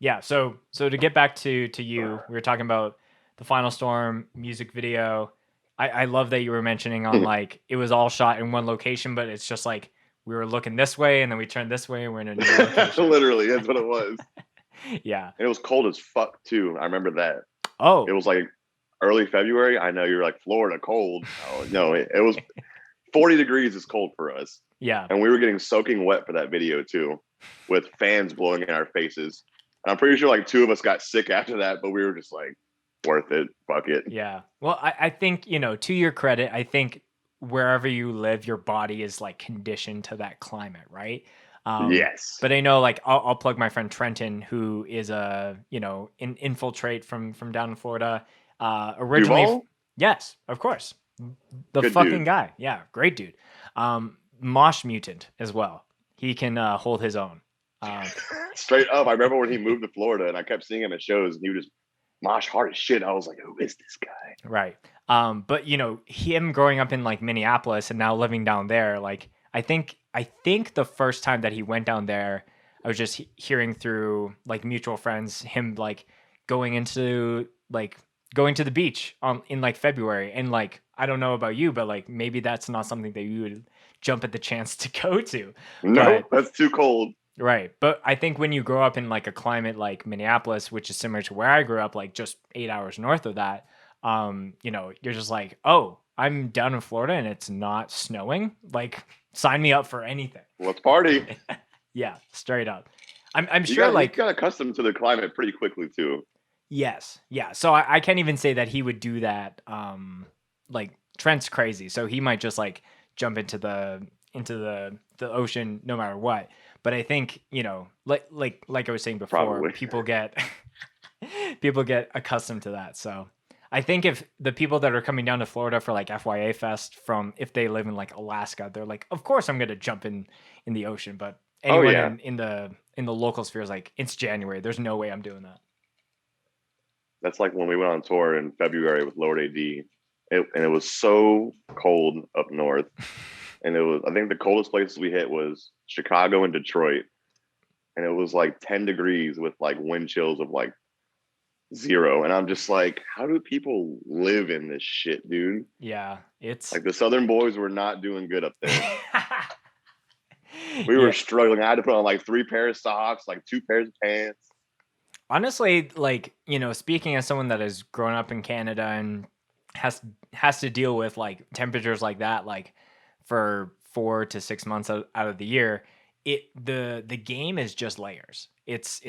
Yeah, so to get back to you, we were talking about the Final Storm music video. I love that you were mentioning on like it was all shot in one location, but it's just like we were looking this way and then we turned this way and we're in a new location. Literally, that's what it was. Yeah. And it was cold as fuck too. I remember that. It Oh, was like early February. I know you're like Florida cold. Oh no, it was 40 degrees is cold for us. yeah. And we were getting soaking wet for that video too, with fans blowing in our faces. And I'm pretty sure like two of us got sick after that, but we were just like, worth it, fuck it. Yeah. Well, I think, to your credit, I think wherever you live, your body is like conditioned to that climate, right? Yes. But I know like I'll plug my friend Trenton, who is a, infiltrate from down in Florida. Originally, Duval? yes, of course. The Good fucking dude. guy. Yeah, great dude. Mosh mutant as well. He can hold his own. Straight up. I remember when he moved to Florida and I kept seeing him at shows and he would just mosh hard as shit. I was like, who is this guy? Right. But him growing up in like Minneapolis and now living down there, like I think the first time that he went down there, I was just hearing through like mutual friends him like going into like going to the beach in like February, and like I don't know about you, but like maybe that's not something that you would jump at the chance to go to. No, But that's too cold. right. But I think when you grow up in like a climate like Minneapolis, which is similar to where I grew up, like just 8 hours north of that, you're just like, oh, I'm down in Florida and it's not snowing. Like, sign me up for anything. Let's party. Yeah, straight up. I'm You sure you got accustomed to the climate pretty quickly too. yes. Yeah. So I can't even say that he would do that. Like Trent's crazy. So he might just like jump into the ocean no matter what. But I think, like I was saying before, Probably. people get people get accustomed to that. So I think if the people that are coming down to Florida for like FYA Fest if they live in like Alaska, they're like, of course I'm gonna jump in the ocean. But anyone yeah. in the local sphere is like, it's January. There's no way I'm doing that. That's like when we went on tour in February with Lord AD. And it was so cold up north. And I think the coldest places we hit was Chicago and Detroit. And it was like 10 degrees with like wind chills of like 0. And I'm just like, how do people live in this shit, dude? Yeah, it's Like the Southern boys were not doing good up there. We were struggling. I had to put on like 3 pairs of socks, like 2 pairs of pants. Honestly, like, speaking as someone that has grown up in Canada and has to deal with like temperatures like that, like for 4 to 6 months out of the year, the game is just layers. It's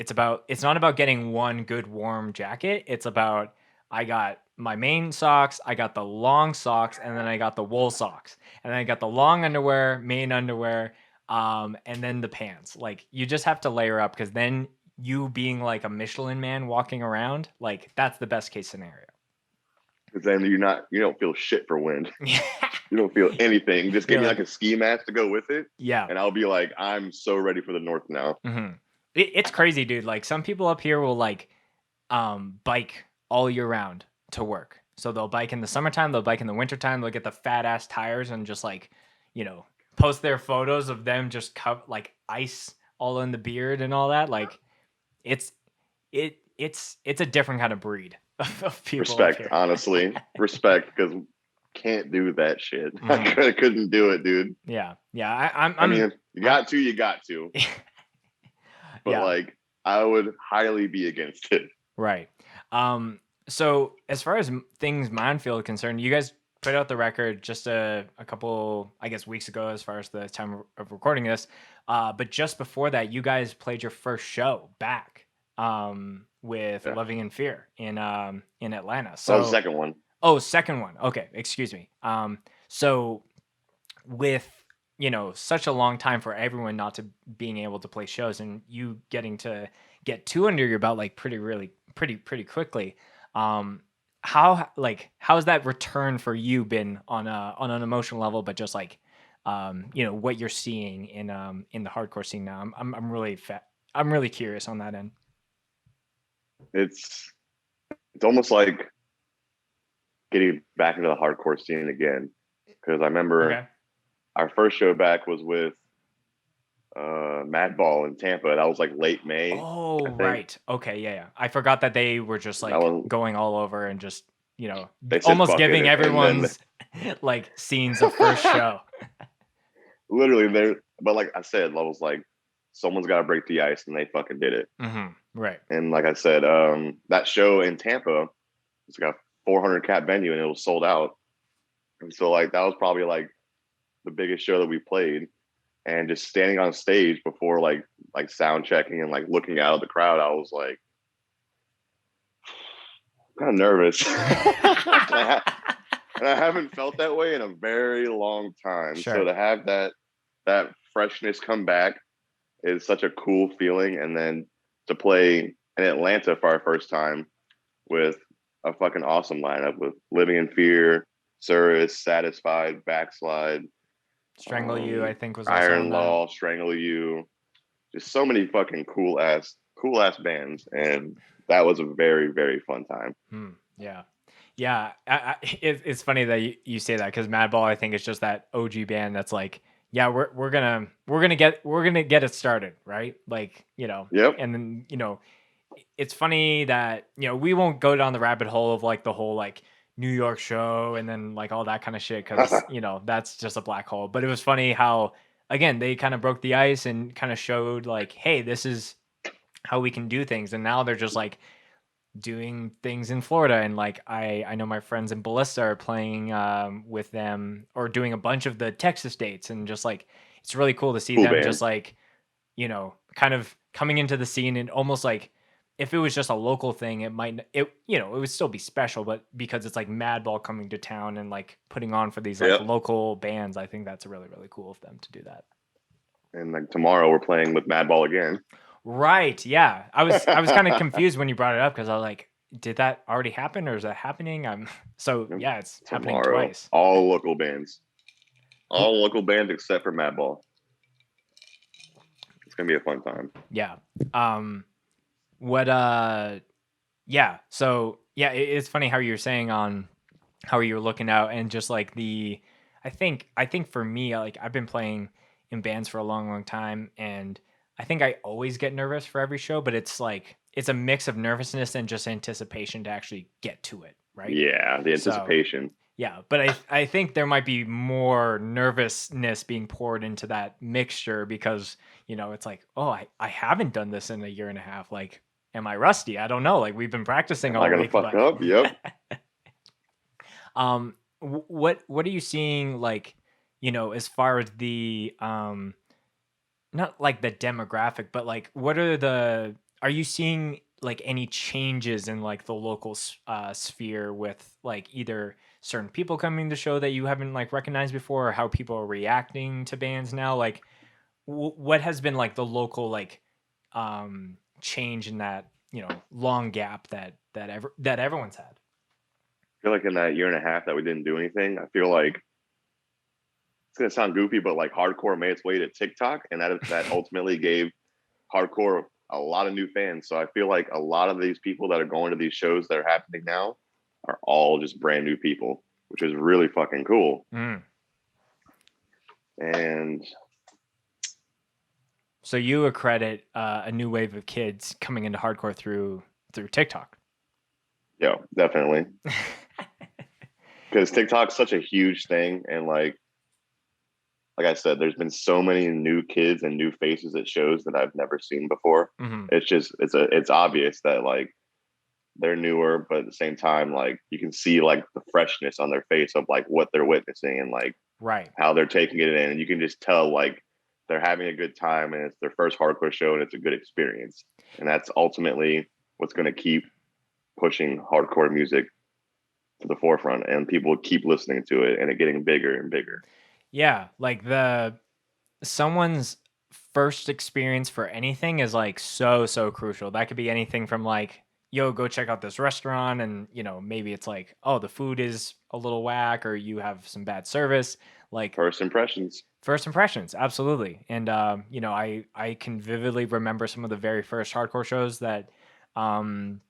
not about getting one good warm jacket. It's about, I got my main socks, I got the long socks, and then I got the wool socks, and then I got the long underwear, main underwear, and then the pants. Like, you just have to layer up, because then you being like a Michelin man walking around, like that's the best case scenario. Because then you don't feel shit for wind. You don't feel anything. Just give me like a ski mask to go with it. Yeah. And I'll be like, I'm so ready for the north now. Mm-hmm. It's crazy, dude. Like, some people up here will like bike all year round to work. So they'll bike in the summertime, they'll bike in the wintertime, they'll get the fat ass tires and just like, post their photos of them just like ice all in the beard and all that. Like, it's a different kind of breed of people. Respect, honestly. Respect, because can't do that shit. Mm-hmm. I couldn't do it, dude. Yeah. I mean, you got to. But yeah. like, I would highly be against it. Right. So as far as things MINDFIELD concerned, you guys put out the record just a couple, I guess, weeks ago, as far as the time of recording this. But just before that, you guys played your first show back with Living in Fear in Atlanta. So the second one. Oh, second one. Okay, excuse me. So with such a long time for everyone not to being able to play shows, and you getting to get two under your belt like pretty quickly. How's that return for you been on an emotional level, but just like what you're seeing in the hardcore scene now? I'm really curious on that end. It's almost like getting back into the hardcore scene again, because I remember our first show back was with Madball in Tampa. That was like late May. Oh, right. Okay, yeah. I forgot that they were just like going all over and just almost giving everyone's like scenes of first show. Literally there, but like I said, I was like, someone's got to break the ice, and they fucking did it. Right. And like I said, that show in Tampa, it's like a 400 cap venue, and it was sold out. And so like that was probably like the biggest show that we played. And just standing on stage before like sound checking and like looking out of the crowd, I was like kind of nervous. And I haven't felt that way in a very long time. Sure. So to have that freshness come back is such a cool feeling. And then to play in Atlanta for our first time with a fucking awesome lineup with Living in Fear, Cirrus, Satisfied, Backslide, Strangle You, I think, was Iron Law, Strangle You. Just so many fucking cool ass bands, and that was a very, very fun time. Yeah. It's funny that you say that, because Madball, I think, is just that OG band that's like, yeah, we're gonna get it started, right? Like, Yep. And then it's funny that we won't go down the rabbit hole of like the whole like New York show and then like all that kind of shit, because that's just a black hole. But it was funny how, again, they kind of broke the ice and kind of showed like, hey, this is how we can do things. And now they're just like doing things in Florida, and like I know my friends in Ballista are playing with them, or doing a bunch of the Texas dates, and just like it's really cool to see them band. Just like kind of coming into the scene, and almost like, if it was just a local thing, it would still be special, but because it's like Madball coming to town and like putting on for these like local bands, I think that's really, really cool of them to do that. And like tomorrow we're playing with Madball again. Right. Yeah. I was kind of confused when you brought it up, because I was like, did that already happen, or is that happening? It's happening twice. All local bands except for Madball. It's gonna be a fun time. Yeah. It's funny how you're saying on how you're looking out, and just like I think for me, like I've been playing in bands for a long time, and I think I always get nervous for every show, but it's like, it's a mix of nervousness and just anticipation to actually get to it. Right. Yeah. The anticipation. But I think there might be more nervousness being poured into that mixture, because, it's like, oh, I haven't done this in a year and a half. Like, am I rusty? I don't know. Like, we've been practicing all week. Am I gonna fuck up? Yep. What are you seeing, like, as far as the not like the demographic, but like, are you seeing like any changes in like the local sphere, with like either certain people coming to show that you haven't like recognized before, or how people are reacting to bands now? Like, what has been like the local like change in that long gap that everyone's had? I feel like in that year and a half that we didn't do anything, I feel like it's gonna sound goofy, but like hardcore made its way to TikTok, and that ultimately gave hardcore a lot of new fans. So I feel like a lot of these people that are going to these shows that are happening now are all just brand new people, which is really fucking cool. And so you accredit a new wave of kids coming into hardcore through TikTok. Yeah, definitely. Because TikTok's such a huge thing, and like I said, there's been so many new kids and new faces at shows that I've never seen before. It's just it's obvious that like they're newer, but at the same time, like you can see like the freshness on their face of like what they're witnessing and like Right. how they're taking it in. And you can just tell like they're having a good time and it's their first hardcore show and it's a good experience. And that's ultimately what's going to keep pushing hardcore music to the forefront, and people keep listening to it and it getting bigger and bigger. Yeah, like someone's first experience for anything is like so crucial. That could be anything from like, yo, go check out this restaurant, and maybe it's like, oh, the food is a little whack, or you have some bad service. Like First impressions. First impressions, absolutely. And I can vividly remember some of the very first hardcore shows that, one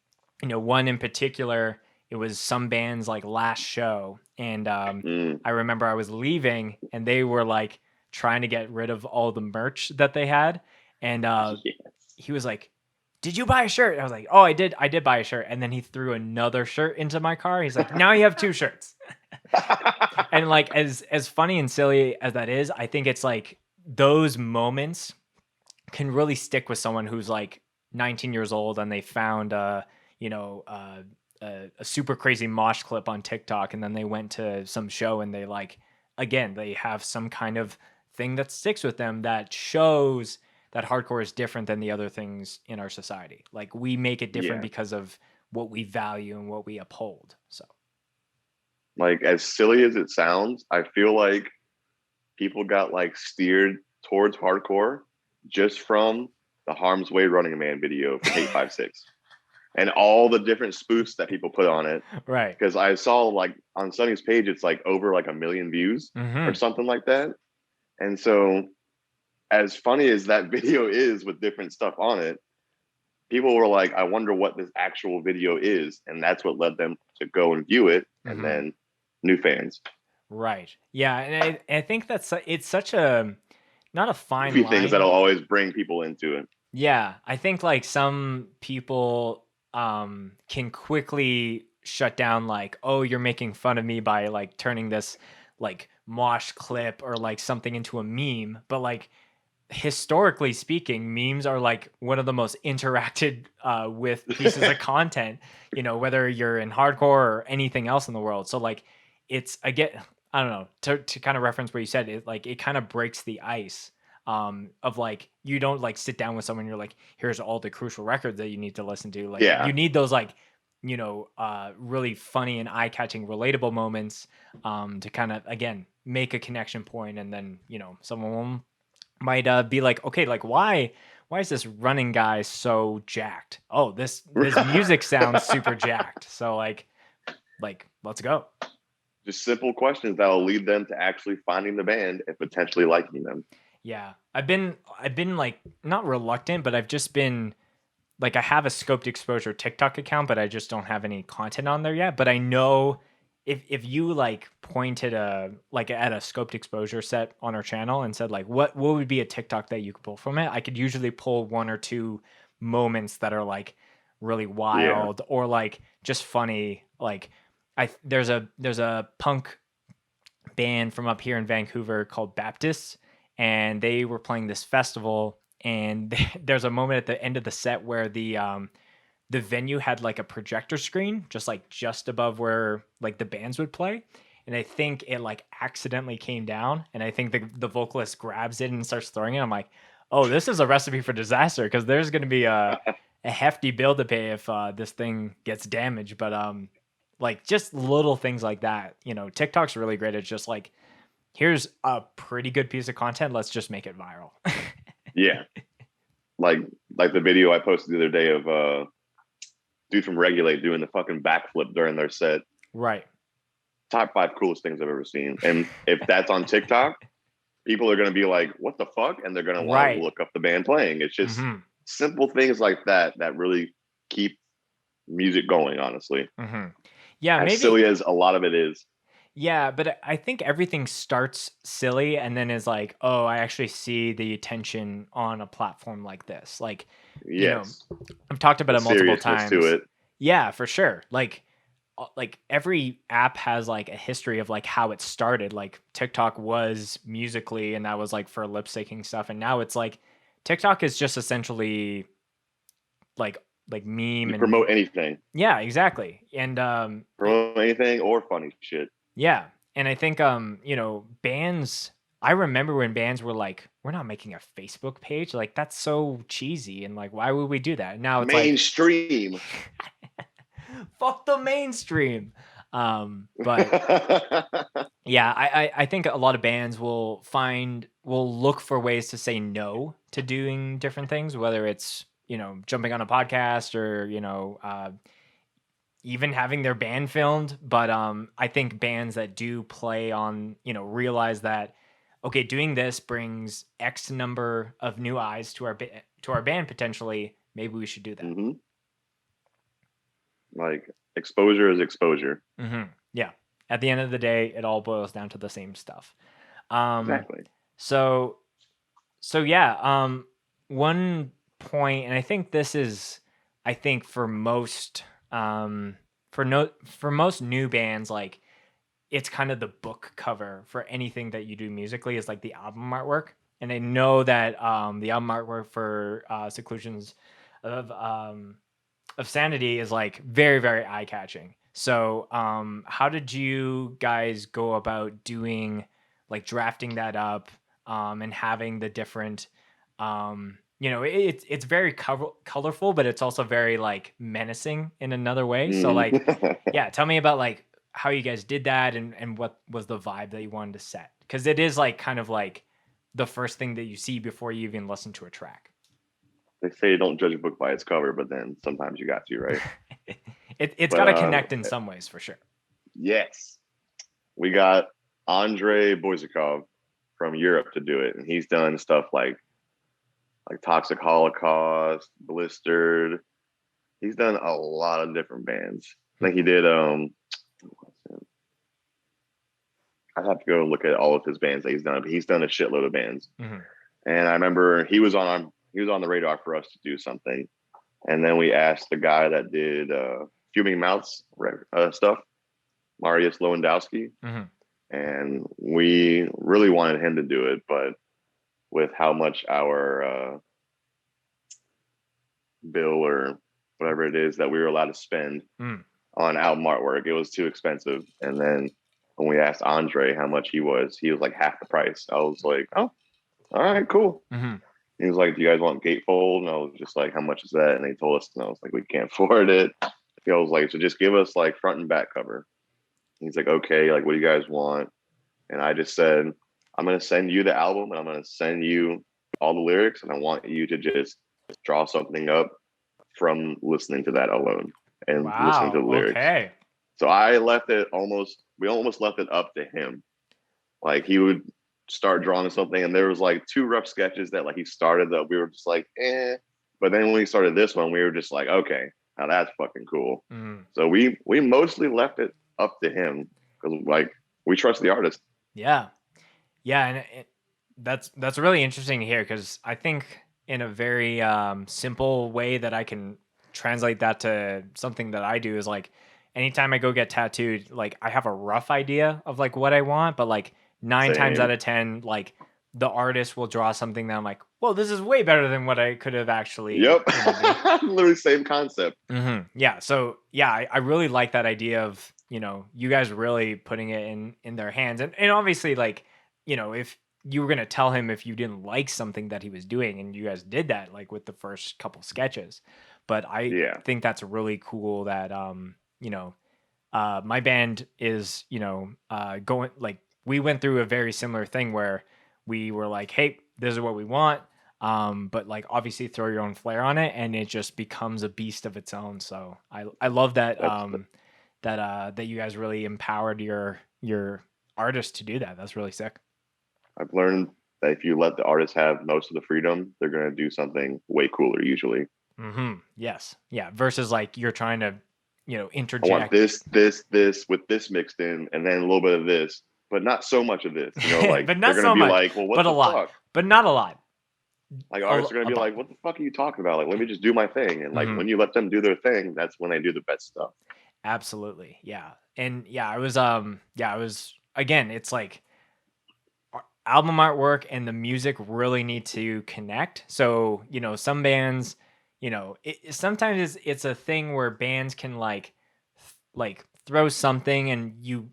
in particular. It was some band's like last show, and I remember I was leaving, and they were like trying to get rid of all the merch that they had, and Yes. he was like, "Did you buy a shirt?" I was like, "Oh, I did buy a shirt." And then he threw another shirt into my car. He's like, "Now you have two shirts." And like as funny and silly as that is, I think it's like those moments can really stick with someone who's like 19 years old and they found a super crazy mosh clip on TikTok, and then they went to some show and they like, again, they have some kind of thing that sticks with them that shows that hardcore is different than the other things in our society. Like we make it different because of what we value and what we uphold. So like as silly as it sounds, I feel like people got like steered towards hardcore just from the Harm's Way Running Man video from 856 and all the different spoofs that people put on it. Right. Because I saw like on Sunny's page, it's like over like 1 million views or something like that. And so as funny as that video is with different stuff on it, people were like, I wonder what this actual video is. And that's what led them to go and view it. And then new fans. Right. Yeah. And I think it's such a, not a fine few line. Things that'll always bring people into it. Yeah. I think like some people can quickly shut down like, oh, you're making fun of me by like turning this like mosh clip or like something into a meme. But like historically speaking, memes are like one of the most interacted with pieces of content, whether you're in hardcore or anything else in the world. So like it's, I don't know, to kind of reference what you said, it kind of breaks the ice of like, you don't like sit down with someone, you're like, here's all the crucial records that you need to listen to. Like you need those like, really funny and eye-catching relatable moments to kind of, again, make a connection point. And then, someone might be like, okay, like why is this running guy so jacked? Oh, this music sounds super jacked. So like let's go. Just simple questions that'll lead them to actually finding the band and potentially liking them. Yeah. I've been like not reluctant, but I've just been like, I have a Scoped Exposure TikTok account, but I just don't have any content on there yet. But I know if you like pointed at a Scoped Exposure set on our channel and said like, what would be a TikTok that you could pull from it? I could usually pull one or two moments that are like really wild or like just funny. Like there's a punk band from up here in Vancouver called Baptists, and they were playing this festival, and there's a moment at the end of the set where the venue had like a projector screen just above where like the bands would play, and I think it like accidentally came down, and I think the vocalist grabs it and starts throwing it. I'm like, oh, this is a recipe for disaster, because there's going to be a hefty bill to pay if this thing gets damaged. But like just little things like that, TikTok's really great. It's just like, here's a pretty good piece of content, let's just make it viral. Yeah. Like the video I posted the other day of dude from Regulate doing the fucking backflip during their set. Right. Top 5 coolest things I've ever seen. And if that's on TikTok, people are going to be like, what the fuck? And they're going to want to look up the band playing. It's just simple things like that really keep music going, honestly. Yeah, as silly as a lot of it is. Yeah, but I think everything starts silly and then is like, oh, I actually see the attention on a platform like this. Like, I've talked about it multiple times. To it. Yeah, for sure. Like every app has like a history of like how it started. Like TikTok was Musically, and that was like for lip syncing stuff. And now it's like TikTok is just essentially like like meme You and promote anything. yeah, exactly. And Promote anything or funny shit. yeah. And I think you know, bands, I remember when bands were like, we're not making a Facebook page. Like that's so cheesy and like why would we do that? Now it's like Mainstream. fuck the mainstream. But yeah, I think a lot of bands will look for ways to say no to doing different things, whether it's, you know, jumping on a podcast or, you know, even having their band filmed. But I think bands that do play on, you know, realize that okay, doing this brings X number of new eyes to our band potentially. Maybe we should do that. Mm-hmm. Like exposure is exposure. Mm-hmm. Yeah. At the end of the day, it all boils down to the same stuff. Exactly. So yeah. One point, and I think this is, I think for most, for most new bands, like it's kind of the book cover for anything that you do musically is like the album artwork. And I know that the album artwork for Seclusions of Sanity is like very, very eye catching. So how did you guys go about doing, like drafting that up and having the different, you know, it's very colorful, but it's also very like menacing in another way. So like, yeah, tell me about like how you guys did that and what was the vibe that you wanted to set, because it is like kind of like the first thing that you see before you even listen to a track. They say don't judge a book by its cover, but then sometimes you got to, right? It's got to connect in some ways for sure. Yes. We got Andrei Boyzakov from Europe to do it. And he's done stuff like Toxic Holocaust, Blistered. He's done a lot of different bands. I think he did I'd have to go look at all of his bands that he's done, but he's done a shitload of bands. Mm-hmm. And I remember he was on the radar for us to do something. And then we asked the guy that did Fuming Mouths stuff, Mariusz Lewandowski. Mm-hmm. And we really wanted him to do it, but with how much our bill or whatever it is that we were allowed to spend on album artwork, it was too expensive. And then when we asked Andre how much he was like half the price. I was like, oh, all right, cool. Mm-hmm. He was like, do you guys want gatefold? And I was just like, how much is that? And they told us, and I was like, we can't afford it. He was like, so just give us like front and back cover. He's like, okay, like what do you guys want? And I just said, I'm going to send you the album and I'm going to send you all the lyrics. And I want you to just draw something up from listening to that alone and listening to the lyrics. Okay. So we almost left it up to him. Like he would start drawing something and there was like two rough sketches that like he started that we were just like, eh. But then when he started this one, we were just like, okay, now that's fucking cool. So we mostly left it up to him because like we trust the artist. Yeah. And that's really interesting to hear, because I think in a very simple way that I can translate that to something that I do is like anytime I go get tattooed, like I have a rough idea of like what I want, but like 9 times out of 10, like the artist will draw something that I'm like, well, this is way better than what I could have actually. Yep. Literally same concept. Mm-hmm. Yeah. So yeah, I really like that idea of, you know, you guys really putting it in their hands. And obviously like, you know, if you were going to tell him if you didn't like something that he was doing, and you guys did that like with the first couple sketches, but I think that's really cool that, you know, my band is, you know, going like, we went through a very similar thing where we were like, hey, this is what we want. But like obviously throw your own flair on it and it just becomes a beast of its own. So I love that, that you guys really empowered your artists to do that. That's really sick. I've learned that if you let the artist have most of the freedom, they're going to do something way cooler usually. Mm-hmm. Yes. Yeah. Versus like you're trying to, you know, interject. I want this with this mixed in, and then a little bit of this, but not so much of this. You know, like but not they're so gonna be much, like, well, what but the a lot, fuck? but not a lot. Like artists are gonna be like, what the fuck are you talking about? Like, let me just do my thing. And like when you let them do their thing, that's when they do the best stuff. Absolutely. Yeah. And yeah, I was again, it's like album artwork and the music really need to connect. So, you know, some bands, sometimes it's a thing where bands can like throw something and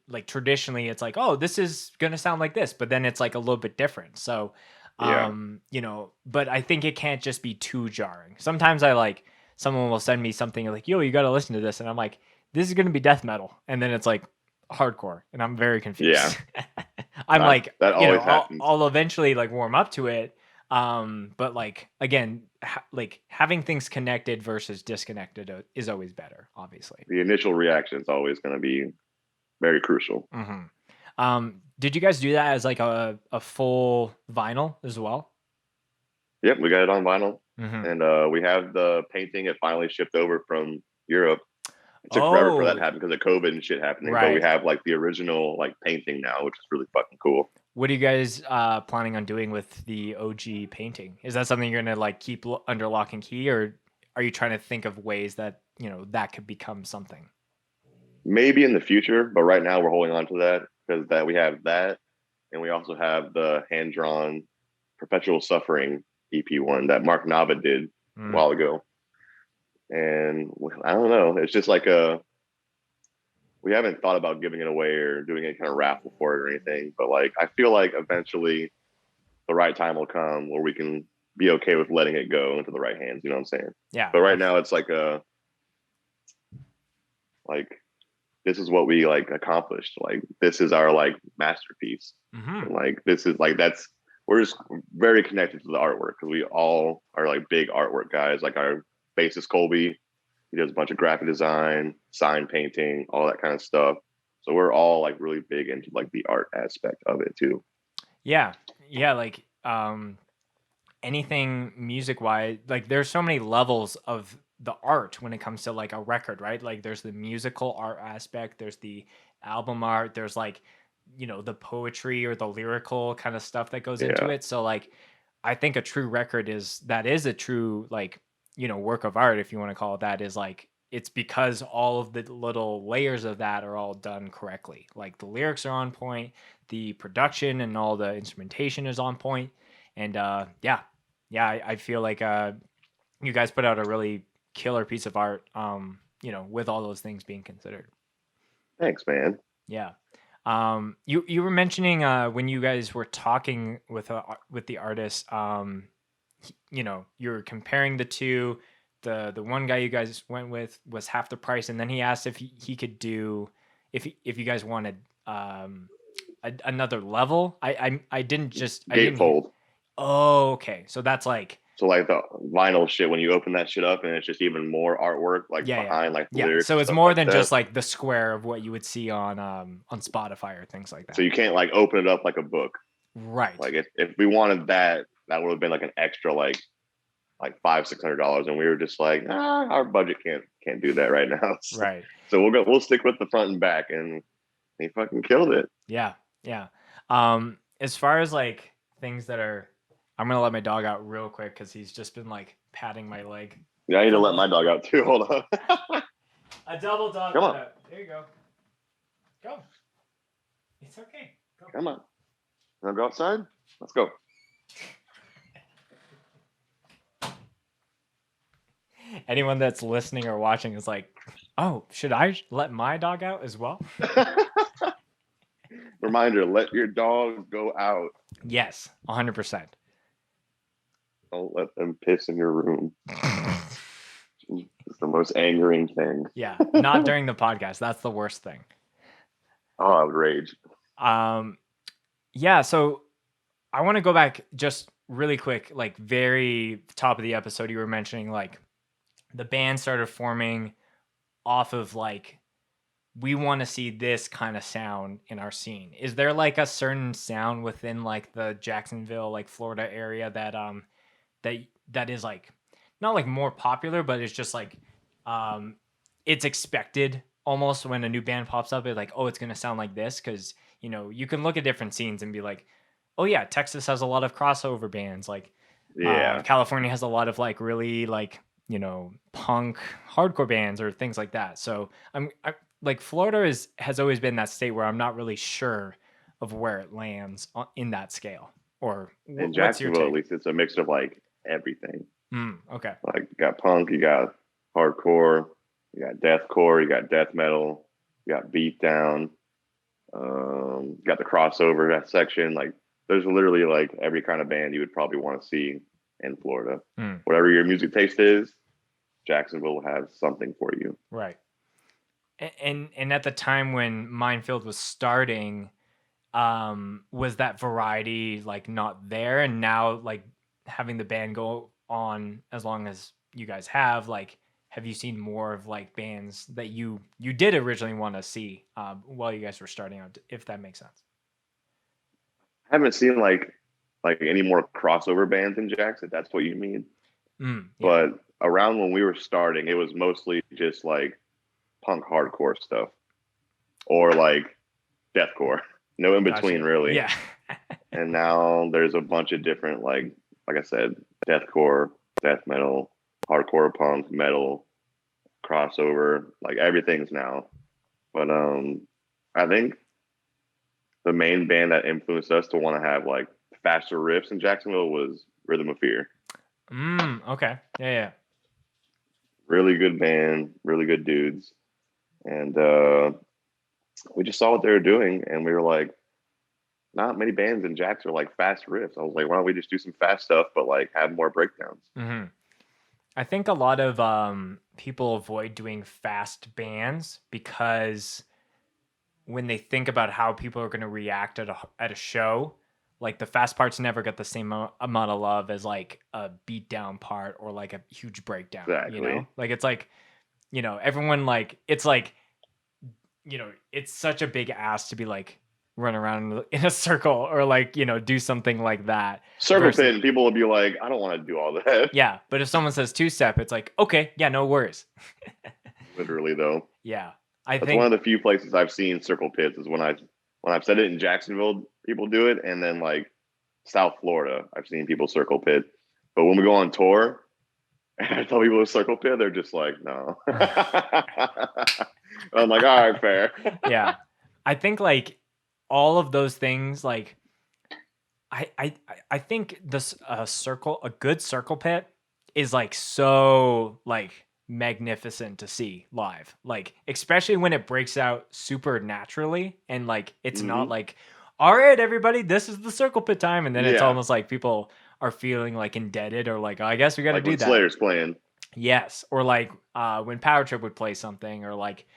like traditionally it's like, oh, this is gonna sound like this, but then it's like a little bit different. So Yeah. but I think it can't just be too jarring. Sometimes someone will send me something like, yo, you gotta listen to this, and I'm like, this is gonna be death metal, and then it's like hardcore, and I'm very confused. I'm like, that always happens. I'll eventually like warm up to it, but like again, like having things connected versus disconnected is always better, obviously. The initial reaction is always going to be very crucial. Did you guys do that as like a full vinyl as well? Yep, we got it on vinyl, and we have the painting. It finally shipped over from Europe. It took forever for that to happen because of COVID and shit happening. Right. But we have like the original like painting now, which is really fucking cool. What are you guys planning on doing with the OG painting? Is that something you're gonna like keep under lock and key, or are you trying to think of ways that that could become something? Maybe in the future, but right now we're holding on to that because we have that, and we also have the hand drawn Perpetual Suffering EP1 that Mark Nava did a while ago. And I don't know. It's just like we haven't thought about giving it away or doing any kind of raffle for it or anything. But like, I feel like eventually the right time will come where we can be okay with letting it go into the right hands. You know what I'm saying? Yeah. But right now it's like this is what we like accomplished. Like this is our like masterpiece. And, like this is like we're just very connected to the artwork because we all are like big artwork guys. Like our bassist Colby, he does a bunch of graphic design, sign painting, all that kind of stuff. So we're all like really big into like the art aspect of it too. Yeah, like anything music wise, like there's so many levels of the art when it comes to like a record, right? Like there's the musical art aspect, there's the album art, there's like the poetry or the lyrical kind of stuff that goes into it. So like I think a true record is a true like work of art, if you want to call it that, is like it's because all of the little layers of that are all done correctly. Like the lyrics are on point, the production and all the instrumentation is on point, and I feel like you guys put out a really killer piece of art, with all those things being considered. Thanks, man. Yeah. You were mentioning when you guys were talking with the artist, you're comparing the two. The one guy you guys went with was half the price, and then he asked if he could do if you guys wanted another level. I didn't just gatefold. Oh, okay. So that's like the vinyl shit when you open that shit up and it's just even more artwork like behind like the lyrics. So it's more than just like the square of what you would see on Spotify or things like that. So you can't like open it up like a book. Right. Like if we wanted that would have been like an extra like $500-$600, and we were just like, our budget can't do that right now. Right. So we'll stick with the front and back, and he fucking killed it. Yeah. As far as like things that are, I'm gonna let my dog out real quick because he's just been like patting my leg. Yeah, I need to let my dog out too. Hold on. A double dog. Come on. There you go. Go. It's okay. Go. Come on. Wanna go outside? Let's go. Anyone that's listening or watching is like, oh, should I let my dog out as well? Reminder, let your dog go out. Yes, 100%. Don't let them piss in your room. It's the most angering thing. Yeah, not during the podcast. That's the worst thing. Oh, I would rage. Yeah, so I want to go back just really quick, like very top of the episode, you were mentioning like the band started forming off of like, we want to see this kind of sound in our scene. Is there like a certain sound within like the Jacksonville, like Florida area that is like not like more popular, but it's just like it's expected almost when a new band pops up? It's like, oh, it's gonna sound like this, because you can look at different scenes and be like, oh yeah, Texas has a lot of crossover bands, like California has a lot of like really like punk hardcore bands or things like that. So I'm like, Florida has always been that state where I'm not really sure of where it lands in that scale. Or in Jacksonville, at least it's a mix of like everything. Okay. Like you got punk, you got hardcore, you got deathcore, you got death metal, you got beatdown, you got the crossover that section. Like there's literally like every kind of band you would probably want to see in Florida. Whatever your music taste is, Jacksonville will have something for you. Right. And at the time when MINDFIELD was starting, was that variety like not there? And now like having the band go on as long as you guys have, like, have you seen more of like bands that you did originally want to see while you guys were starting out, if that makes sense? I haven't seen like any more crossover bands in Jackson. That's what you mean. Yeah. But around when we were starting, it was mostly just like punk hardcore stuff or like deathcore. No in between, really. Yeah. And now there's a bunch of different like I said, deathcore, death metal, hardcore punk, metal, crossover, like everything's now. But I think the main band that influenced us to want to have like faster riffs in Jacksonville was Rhythm of Fear. Okay. Yeah. Really good band, really good dudes. And we just saw what they were doing and we were like, not many bands in Jax are like fast riffs. I was like, why don't we just do some fast stuff, but like have more breakdowns? I think a lot of people avoid doing fast bands because when they think about how people are going to react at a show, like the fast parts never get the same amount of love as like a beat down part or like a huge breakdown. Exactly. You know, like it's like, you know, everyone like, it's like, you know, it's such a big ass to be like run around in a circle or like, you know, do something like that. Circle pit, and people will be like, I don't want to do all that. Yeah, but if someone says two-step, it's like, okay, yeah, no worries. Literally though. Yeah. That's one of the few places I've seen circle pits is when I've said it in Jacksonville, people do it, and then like South Florida, I've seen people circle pit. But when we go on tour and I tell people to circle pit, they're just like, no. I'm like, all right, fair. Yeah. I think like all of those things, like I think this a good circle pit is like so like magnificent to see live, like especially when it breaks out super naturally and like it's not like, all right everybody, this is the circle pit time, and then it's almost like people are feeling like indebted or like, oh, I guess we got to like do when that. Slayer's playing. Yes, or like when Power Trip would play something, or like,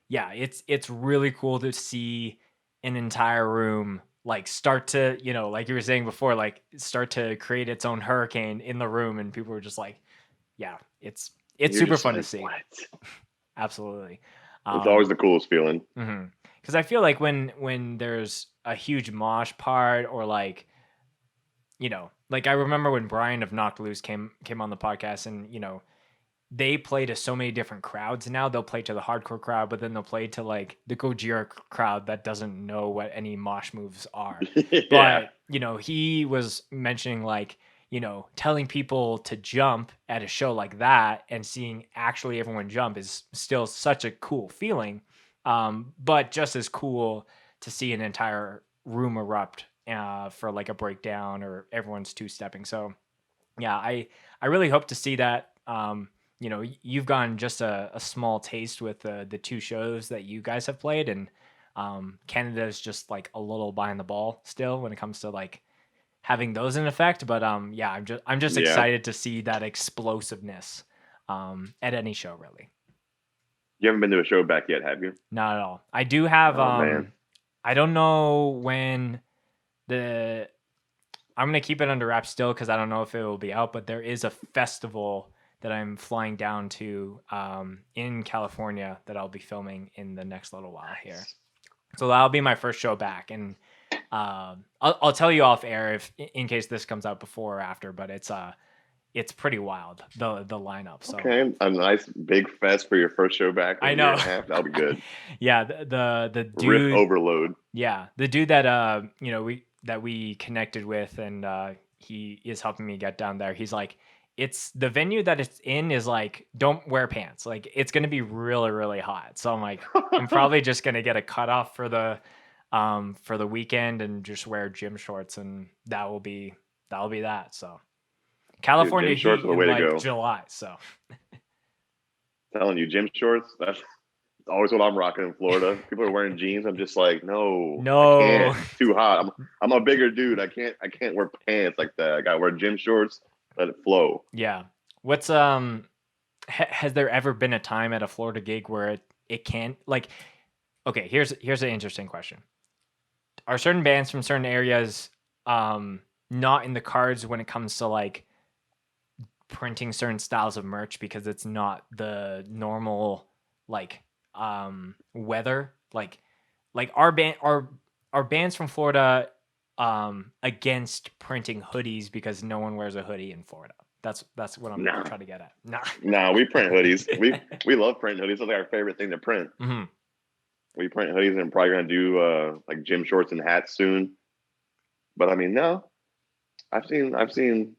yeah, it's really cool to see an entire room like start to, you know, like you were saying before, like start to create its own hurricane in the room, and people were just like, yeah, it's super fun to see. What? Absolutely. It's always the coolest feeling. Because I feel like when there's a huge mosh part, or like, you know, like I remember when Brian of Knocked Loose came on the podcast, and you know, they play to so many different crowds now. They'll play to the hardcore crowd, but then they'll play to like the Gojira crowd that doesn't know what any mosh moves are. Yeah. But, you know, he was mentioning like, you know, telling people to jump at a show like that and seeing actually everyone jump is still such a cool feeling. But just as cool to see an entire room erupt for like a breakdown or everyone's two-stepping. So yeah, I really hope to see that. You know, you've gotten just a small taste with the two shows that you guys have played, and Canada is just like a little behind the ball still when it comes to like having those in effect. But yeah, I'm just excited to see that explosiveness at any show, really. You haven't been to a show back yet, have you? Not at all. I do have man. I don't know when I'm gonna keep it under wraps still because I don't know if it will be out, but there is a festival that I'm flying down to in California that I'll be filming in the next little while here. So that'll be my first show back, and I'll tell you off air if in case this comes out before or after, but it's pretty wild, the lineup. So okay, a nice big fest for your first show back. I know. That'll be good. Yeah, the dude, riff overload. Yeah, the dude that you know, we connected with, and he is helping me get down there. He's like, it's the venue that it's in is like, don't wear pants. Like it's going to be really, really hot. So I'm like, I'm probably just going to get a cutoff for the weekend and just wear gym shorts, and that will be that. So California Dude, gym shorts heat are the in way to like go. July. So Telling you, gym shorts, that's always what I'm rocking in Florida. People are wearing jeans. I'm just like, no, I no. can't. It's too hot. I'm a bigger dude. I can't wear pants like that. I gotta wear gym shorts. Let it flow. Yeah. What's has there ever been a time at a Florida gig where it can't like? Okay, here's an interesting question. Are certain bands from certain areas not in the cards when it comes to like printing certain styles of merch because it's not the normal like weather like our bands from Florida against printing hoodies because no one wears a hoodie in Florida. That's what I'm Nah, trying to get at. Nah. nah. We print hoodies. We love printing hoodies. It's like our favorite thing to print. Mm-hmm. We print hoodies and I'm probably gonna do like gym shorts and hats soon. But I mean, no, I've seen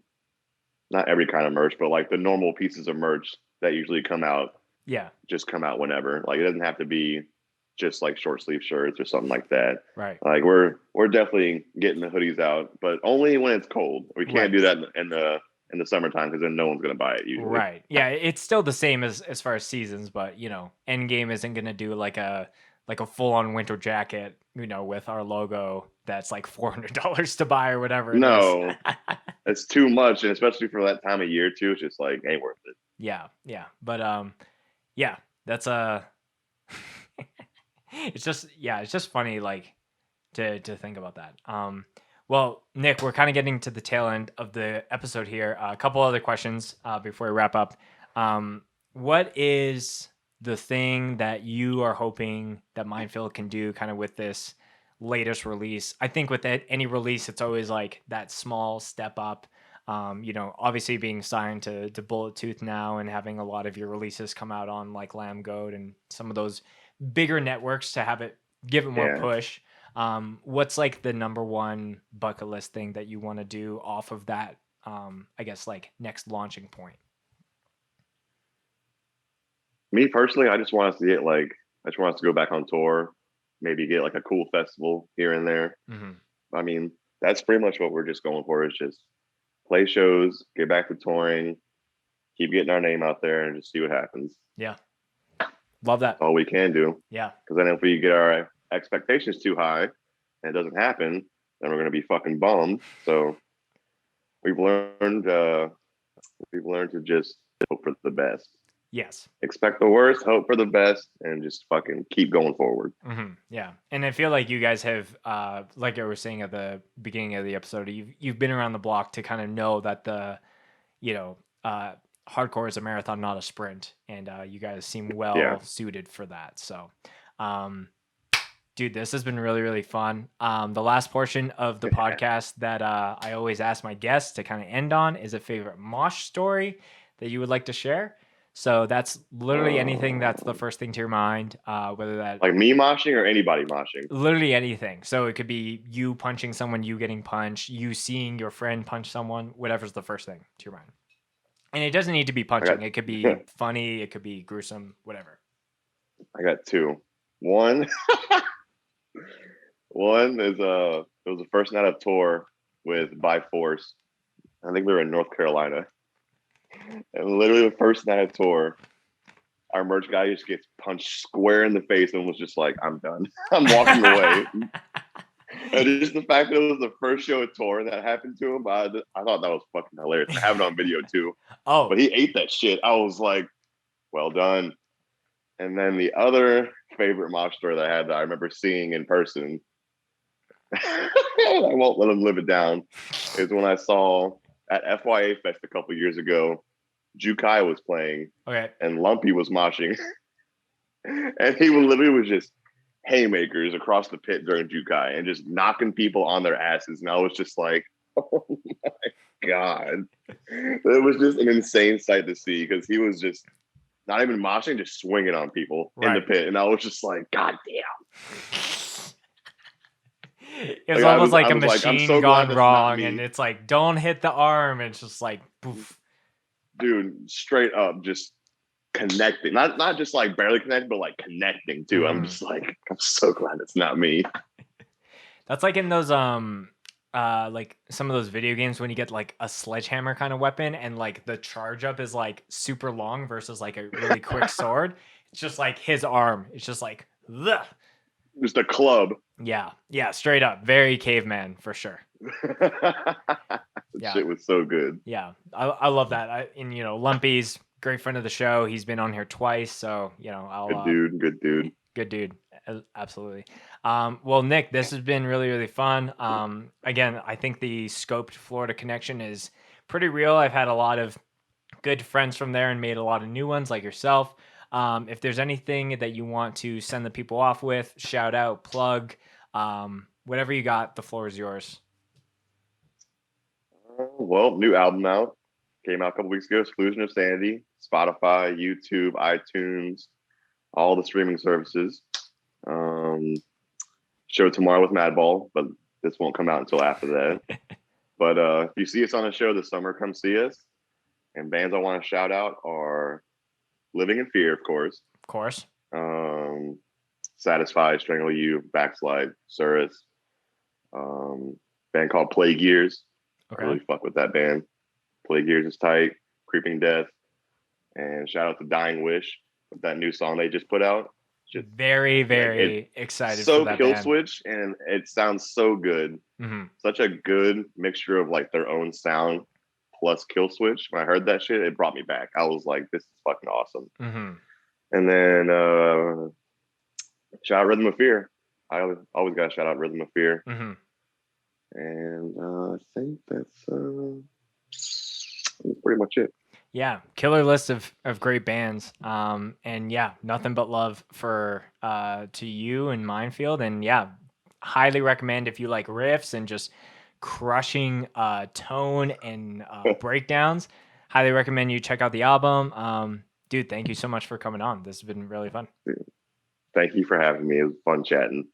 not every kind of merch, but like the normal pieces of merch that usually come out Yeah. just come out whenever. Like it doesn't have to be just like short sleeve shirts or something like that. Right. Like we're definitely getting the hoodies out, but only when it's cold. We can't Right. do that in the summertime because then no one's gonna buy it usually. Right. Yeah, it's still the same as far as seasons, but you know, Endgame isn't gonna do like a full on winter jacket, you know, with our logo that's like $400 to buy or whatever it is. No, it's too much, and especially for that time of year too. It's just like ain't worth it. Yeah, yeah. But yeah, that's it's just funny like to think about that. Well, Nick, we're kind of getting to the tail end of the episode here. A couple other questions before we wrap up. What is the thing that you are hoping that Mindfield can do kind of with this latest release? I think with any release, it's always like that small step up. You know, obviously being signed to Bullet Tooth now and having a lot of your releases come out on like Lamb Goat and some of those bigger networks to have it give it more push. What's like the number one bucket list thing that you want to do off of that? I guess like next launching point. Me personally, I just want us to go back on tour, maybe get like a cool festival here and there. Mm-hmm. I mean, that's pretty much what we're just going for is just play shows, get back to touring, keep getting our name out there, and just see what happens. Yeah. Love that. That's all we can do. Yeah. Because then if we get our expectations too high and it doesn't happen, then we're going to be fucking bummed. So we've learned to just hope for the best. Yes. Expect the worst, hope for the best, and just fucking keep going forward. Mm-hmm. Yeah. And I feel like you guys have, like I was saying at the beginning of the episode, you've been around the block to kind of know that the, you know, hardcore is a marathon, not a sprint. And you guys seem well suited for that. So, dude, this has been really, really fun. The last portion of the podcast that I always ask my guests to kind of end on is a favorite mosh story that you would like to share. So that's literally anything that's the first thing to your mind, whether that... Like me moshing or anybody moshing? Literally anything. So it could be you punching someone, you getting punched, you seeing your friend punch someone, whatever's the first thing to your mind. And it doesn't need to be punching. It could be funny. It could be gruesome, whatever. I got two. One is it was the first night of tour with By Force. I think we were in North Carolina. And literally the first night of tour, our merch guy just gets punched square in the face and was just like, I'm done. I'm walking away. And just the fact that it was the first show of tour and that happened to him, I thought that was fucking hilarious. I have it on video too. Oh. But he ate that shit. I was like, well done. And then the other favorite mosh story that I had that I remember seeing in person, I won't let him live it down, is when I saw at FYA Fest a couple years ago, Jukai was playing, and Lumpy was moshing, and he literally was just haymakers across the pit during Jukai and just knocking people on their asses, and I was just like, oh my god, it was just an insane sight to see because he was just not even moshing, just swinging on people in the pit, and I was just like, god damn. It was almost like a machine gone wrong, and it's like, don't hit the arm. It's just like, poof. Dude, straight up, just connecting. Not just like barely connecting, but like connecting too. I'm just like, I'm so glad it's not me. That's like in those like some of those video games when you get like a sledgehammer kind of weapon and like the charge up is like super long versus like a really quick sword. It's just like his arm. It's just like, ugh. Just a club. Yeah, straight up, very caveman for sure. Yeah. Shit was so good. Yeah, I love that. And you know, Lumpy's great friend of the show. He's been on here twice, so you know, Good dude. Good dude. Absolutely. Well, Nick, this has been really, really fun. Again, I think the Scoped Florida connection is pretty real. I've had a lot of good friends from there and made a lot of new ones like yourself. If there's anything that you want to send the people off with, shout out, plug, whatever you got, the floor is yours. Well, new album out. Came out a couple weeks ago. Exclusion of Sanity. Spotify, YouTube, iTunes, all the streaming services. Show tomorrow with Madball, but this won't come out until after that. But if you see us on a show this summer, come see us. And bands I want to shout out are Living in Fear, of course. Of course. Satisfied, Strangle You, Backslide, Surus. Band called Plague Years. Okay. I really fuck with that band. Plague Years is tight. Creeping Death. And shout out to Dying Wish with that new song they just put out. Just very excited so for that Kill band. Switch, and it sounds so good. Mm-hmm. Such a good mixture of like their own sound plus Kill Switch. When I heard that shit, it brought me back. I was like, this is fucking awesome. Mm-hmm. And then shout out Rhythm of Fear. I always got to shout out Rhythm of Fear. Mm-hmm. And I think that's pretty much it. Yeah, killer list of great bands. And yeah, nothing but love for to you and MINDFIELD. And yeah, highly recommend if you like riffs and just crushing tone and breakdowns. Highly recommend you check out the album. Dude, thank you so much for coming on. This has been really fun. Thank you for having me. It was fun chatting.